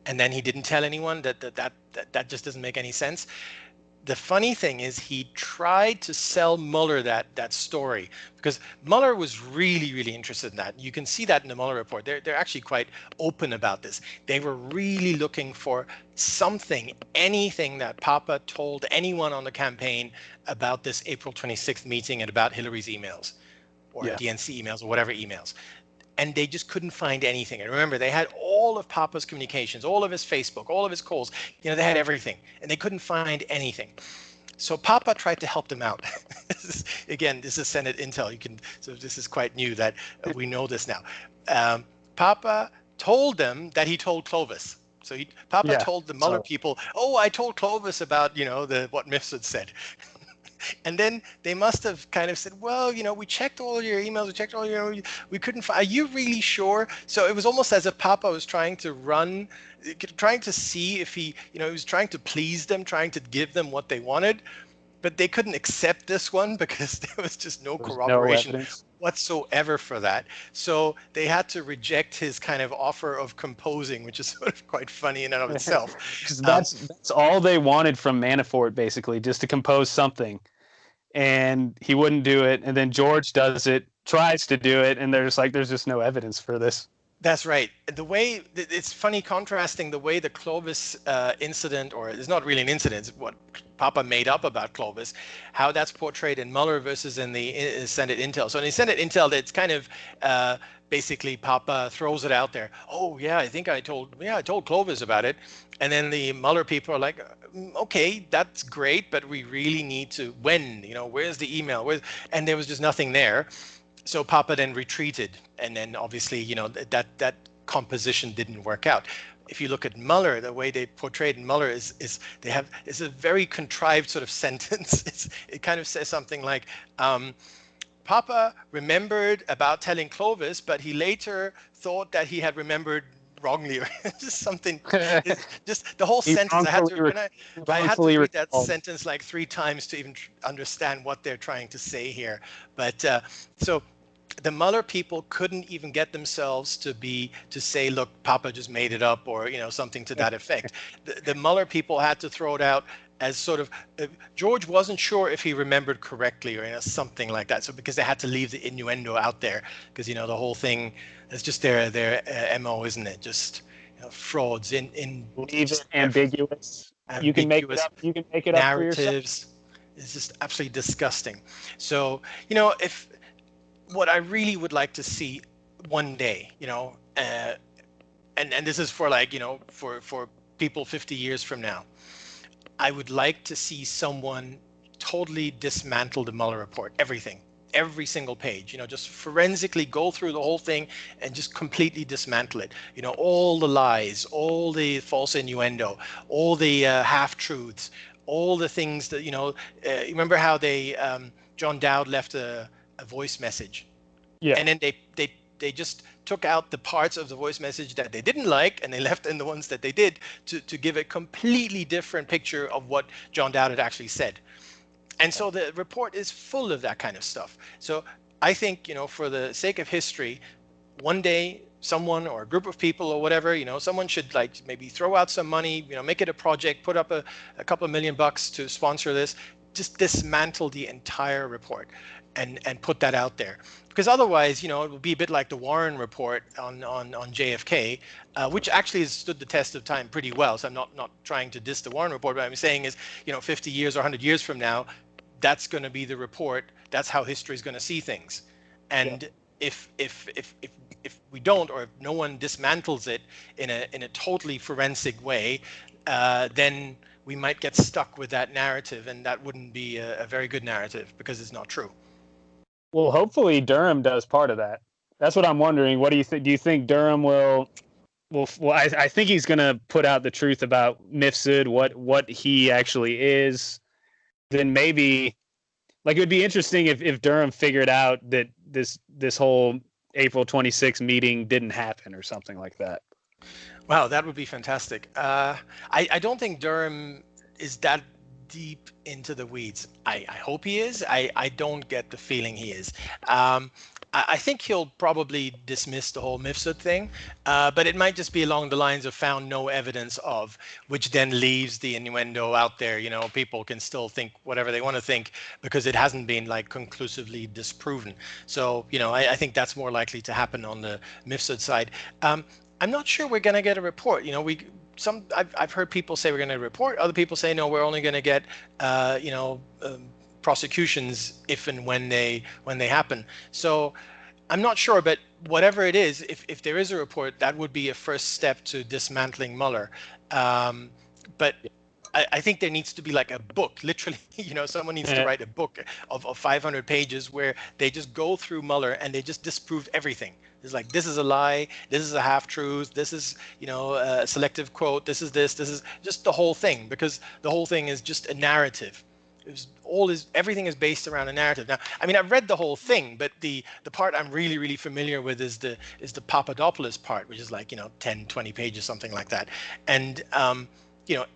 and then he didn't tell anyone, that just doesn't make any sense. The funny thing is he tried to sell Mueller that story, because Mueller was really, really interested in that. You can see that in the Mueller report. They're actually quite open about this. They were really looking for something, anything that Papa told anyone on the campaign about this April 26th meeting and about Hillary's emails or DNC emails or whatever emails. And they just couldn't find anything. And remember, they had all of Papa's communications, all of his Facebook, all of his calls. They had everything, and they couldn't find anything. So Papa tried to help them out. Again, this is Senate intel. So this is quite new that we know this now. Papa told them that he told Clovis. So Papa told the Mueller people, "Oh, I told Clovis about what Mifsud said." And then they must have kind of said, well, we checked all your emails, we checked all we couldn't find, are you really sure? So it was almost as if Papa was trying to see if he was trying to please them, trying to give them what they wanted, but they couldn't accept this one because there was just no corroboration whatsoever for that. So they had to reject his kind of offer of composing, which is sort of quite funny in and of itself. That's all they wanted from Manafort, basically, just to compose something. And he wouldn't do it. And then George does it, tries to do it, and they're just like, there's just no evidence for this. That's right. The way it's funny contrasting the way the Clovis incident, or it's not really an incident, it's what Papa made up about Clovis, how that's portrayed in Mueller versus in the Senate intel. So in the Senate intel, it's kind of basically Papa throws it out there. Oh yeah, I think I told Clovis about it, and then the Mueller people are like, okay, that's great, but we really need to. Where's the email? And there was just nothing there. So Papa then retreated, and then obviously, that composition didn't work out. If you look at Mueller, the way they portrayed Mueller is a very contrived sort of sentence. It kind of says something like, Papa remembered about telling Clovis, but he later thought that he had remembered wrongly, or just something. Just the whole sentence. I had to read that sentence like 3 times to even understand what they're trying to say here. But so the Mueller people couldn't even get themselves to say, look, Papa just made it up, or something to that effect. The Mueller people had to throw it out as sort of George wasn't sure if he remembered correctly, or something like that. So because they had to leave the innuendo out there, because the whole thing is just their MO, isn't it? Just frauds in leave it ambiguous. You can make it up. You can make it up for yourself. Narratives. It's just absolutely disgusting. So if what I really would like to see one day, and this is for for people 50 years from now, I would like to see someone totally dismantle the Mueller report, everything every single page, just forensically go through the whole thing and just completely dismantle it. All the lies, all the false innuendo, all the half-truths, all the things that, remember how John Dowd left a voice message, Yeah. and then they just took out the parts of the voice message that they didn't like, and they left in the ones that they did, to give a completely different picture of what John Dowd had actually said. And so the report is full of that kind of stuff. So I think, for the sake of history, one day someone or a group of people or whatever, someone should maybe throw out some money, make it a project, put up a couple of $1 million to sponsor this, just dismantle the entire report and put that out there. Because otherwise, it will be a bit like the Warren report on JFK, which actually has stood the test of time pretty well. So I'm not trying to diss the Warren report. What I'm saying is, 50 years or 100 years from now, that's going to be the report. That's how history is going to see things. And if we don't, or if no one dismantles it in a totally forensic way, then we might get stuck with that narrative, and that wouldn't be a very good narrative because it's not true. Well, hopefully Durham does part of that. That's what I'm wondering. What do you think? Do you think Durham will? Well, I think he's going to put out the truth about Mifsud, what he actually is. Then maybe, it would be interesting if Durham figured out that this whole April 26th meeting didn't happen or something like that. Wow, that would be fantastic. I don't think Durham is that deep into the weeds. I hope he is. I don't get the feeling he is. I think he'll probably dismiss the whole Mifsud thing, but it might just be along the lines of found no evidence of, which then leaves the innuendo out there. People can still think whatever they want to think because it hasn't been conclusively disproven. So, I think that's more likely to happen on the Mifsud side. I'm not sure we're going to get a report. I've heard people say we're going to report. Other people say no, we're only going to get prosecutions if and when they happen. So I'm not sure, but whatever it is, if there is a report, that would be a first step to dismantling Mueller. But I think there needs to be a book, literally, someone needs to write a book of 500 pages where they just go through Mueller and they just disprove everything. It's this is a lie, this is a half-truth, this is, a selective quote, this is just the whole thing, because the whole thing is just a narrative. Everything is based around a narrative. Now, I've read the whole thing, but the part I'm really, really familiar with is the Papadopolous part, which is 10, 20 pages, something like that. And,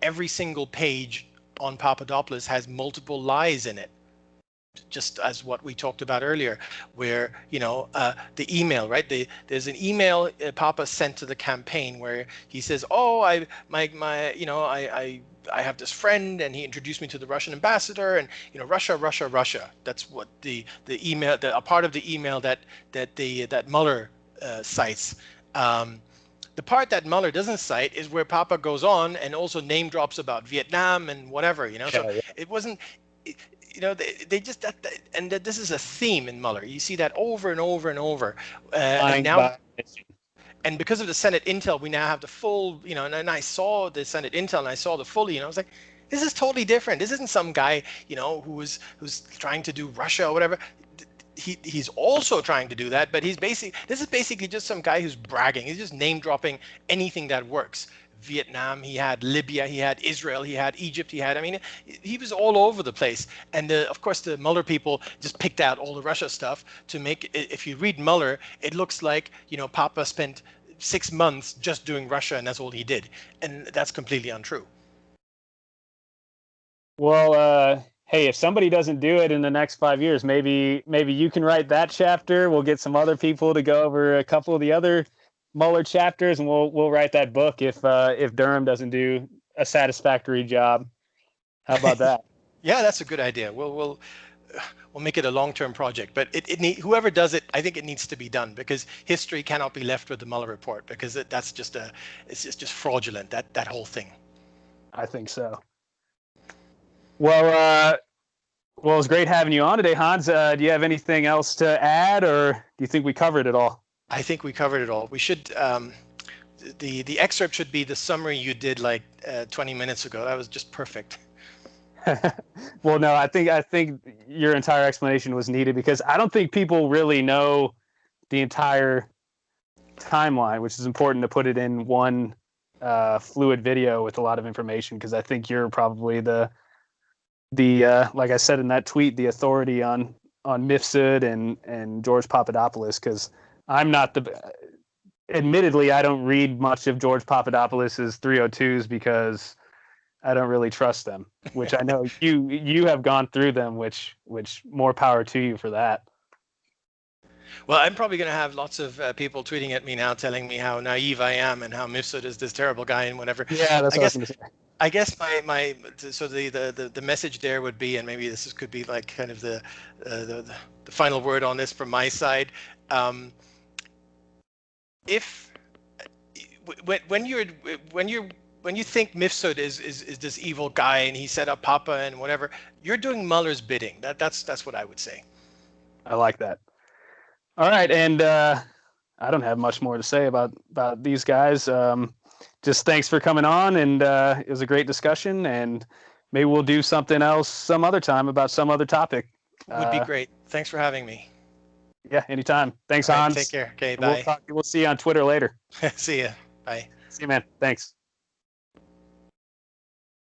every single page on Papadopolous has multiple lies in it. Just as what we talked about earlier, where the email, right? There's an email Papa sent to the campaign where he says, "Oh, I have this friend, and he introduced me to the Russian ambassador, and Russia, Russia, Russia." That's what the email, a part of the email that Mueller cites. The part that Mueller doesn't cite is where Papa goes on and also name drops about Vietnam and whatever. So it wasn't. They just and this is a theme in Mueller. You see that over and over and over. And now, and because of the Senate intel, we now have the full. And I saw the Senate intel and I saw the full. I was like, this is totally different. This isn't some guy, who's trying to do Russia or whatever. He's also trying to do that, but this is basically just some guy who's bragging. He's just name dropping anything that works. Vietnam, he had Libya, he had Israel, he had Egypt, he was all over the place. And of course, the Mueller people just picked out all the Russia stuff to make it. If you read Mueller, it looks like, Papa spent 6 months just doing Russia and that's all he did. And that's completely untrue. Well, hey, if somebody doesn't do it in the next 5 years, maybe you can write that chapter. We'll get some other people to go over a couple of the other Mueller chapters, and we'll write that book if Durham doesn't do a satisfactory job. How about that? Yeah, that's a good idea. We'll make it a long-term project, but whoever does it, I think it needs to be done, because history cannot be left with the Mueller report, because it's just fraudulent, that whole thing. I think so. Well, it was great having you on today, Hans. Do you have anything else to add, or do you think we covered it all? I think we covered it all. We should, the excerpt should be the summary you did 20 minutes ago. That was just perfect. Well, no, I think your entire explanation was needed because I don't think people really know the entire timeline, which is important to put it in one fluid video with a lot of information. Because I think you're probably the like I said in that tweet, the authority on Mifsud and George Papadopolous. Because I'm not the admittedly, I don't read much of George Papadopoulos's 302s because I don't really trust them, which I know you have gone through them, which more power to you for that. Well, I'm probably going to have lots of people tweeting at me now, telling me how naive I am and how Mifsud is this terrible guy and whatever. Yeah, that's I what I was guess going to say. I guess my so the message there would be, and maybe could be like kind of the final word on this from my side. If when you think Mifsud is this evil guy and he set up Papa and whatever, you're doing Mueller's bidding. That's what I would say. I like that. All right, and I don't have much more to say about these guys. Just thanks for coming on, and it was a great discussion. And maybe we'll do something else some other time about some other topic. Would be great. Thanks for having me. Yeah, anytime. Thanks, All right, Hans. take care. Okay, We'll bye. we'll see you on Twitter later. See ya. Bye. See you, man. Thanks.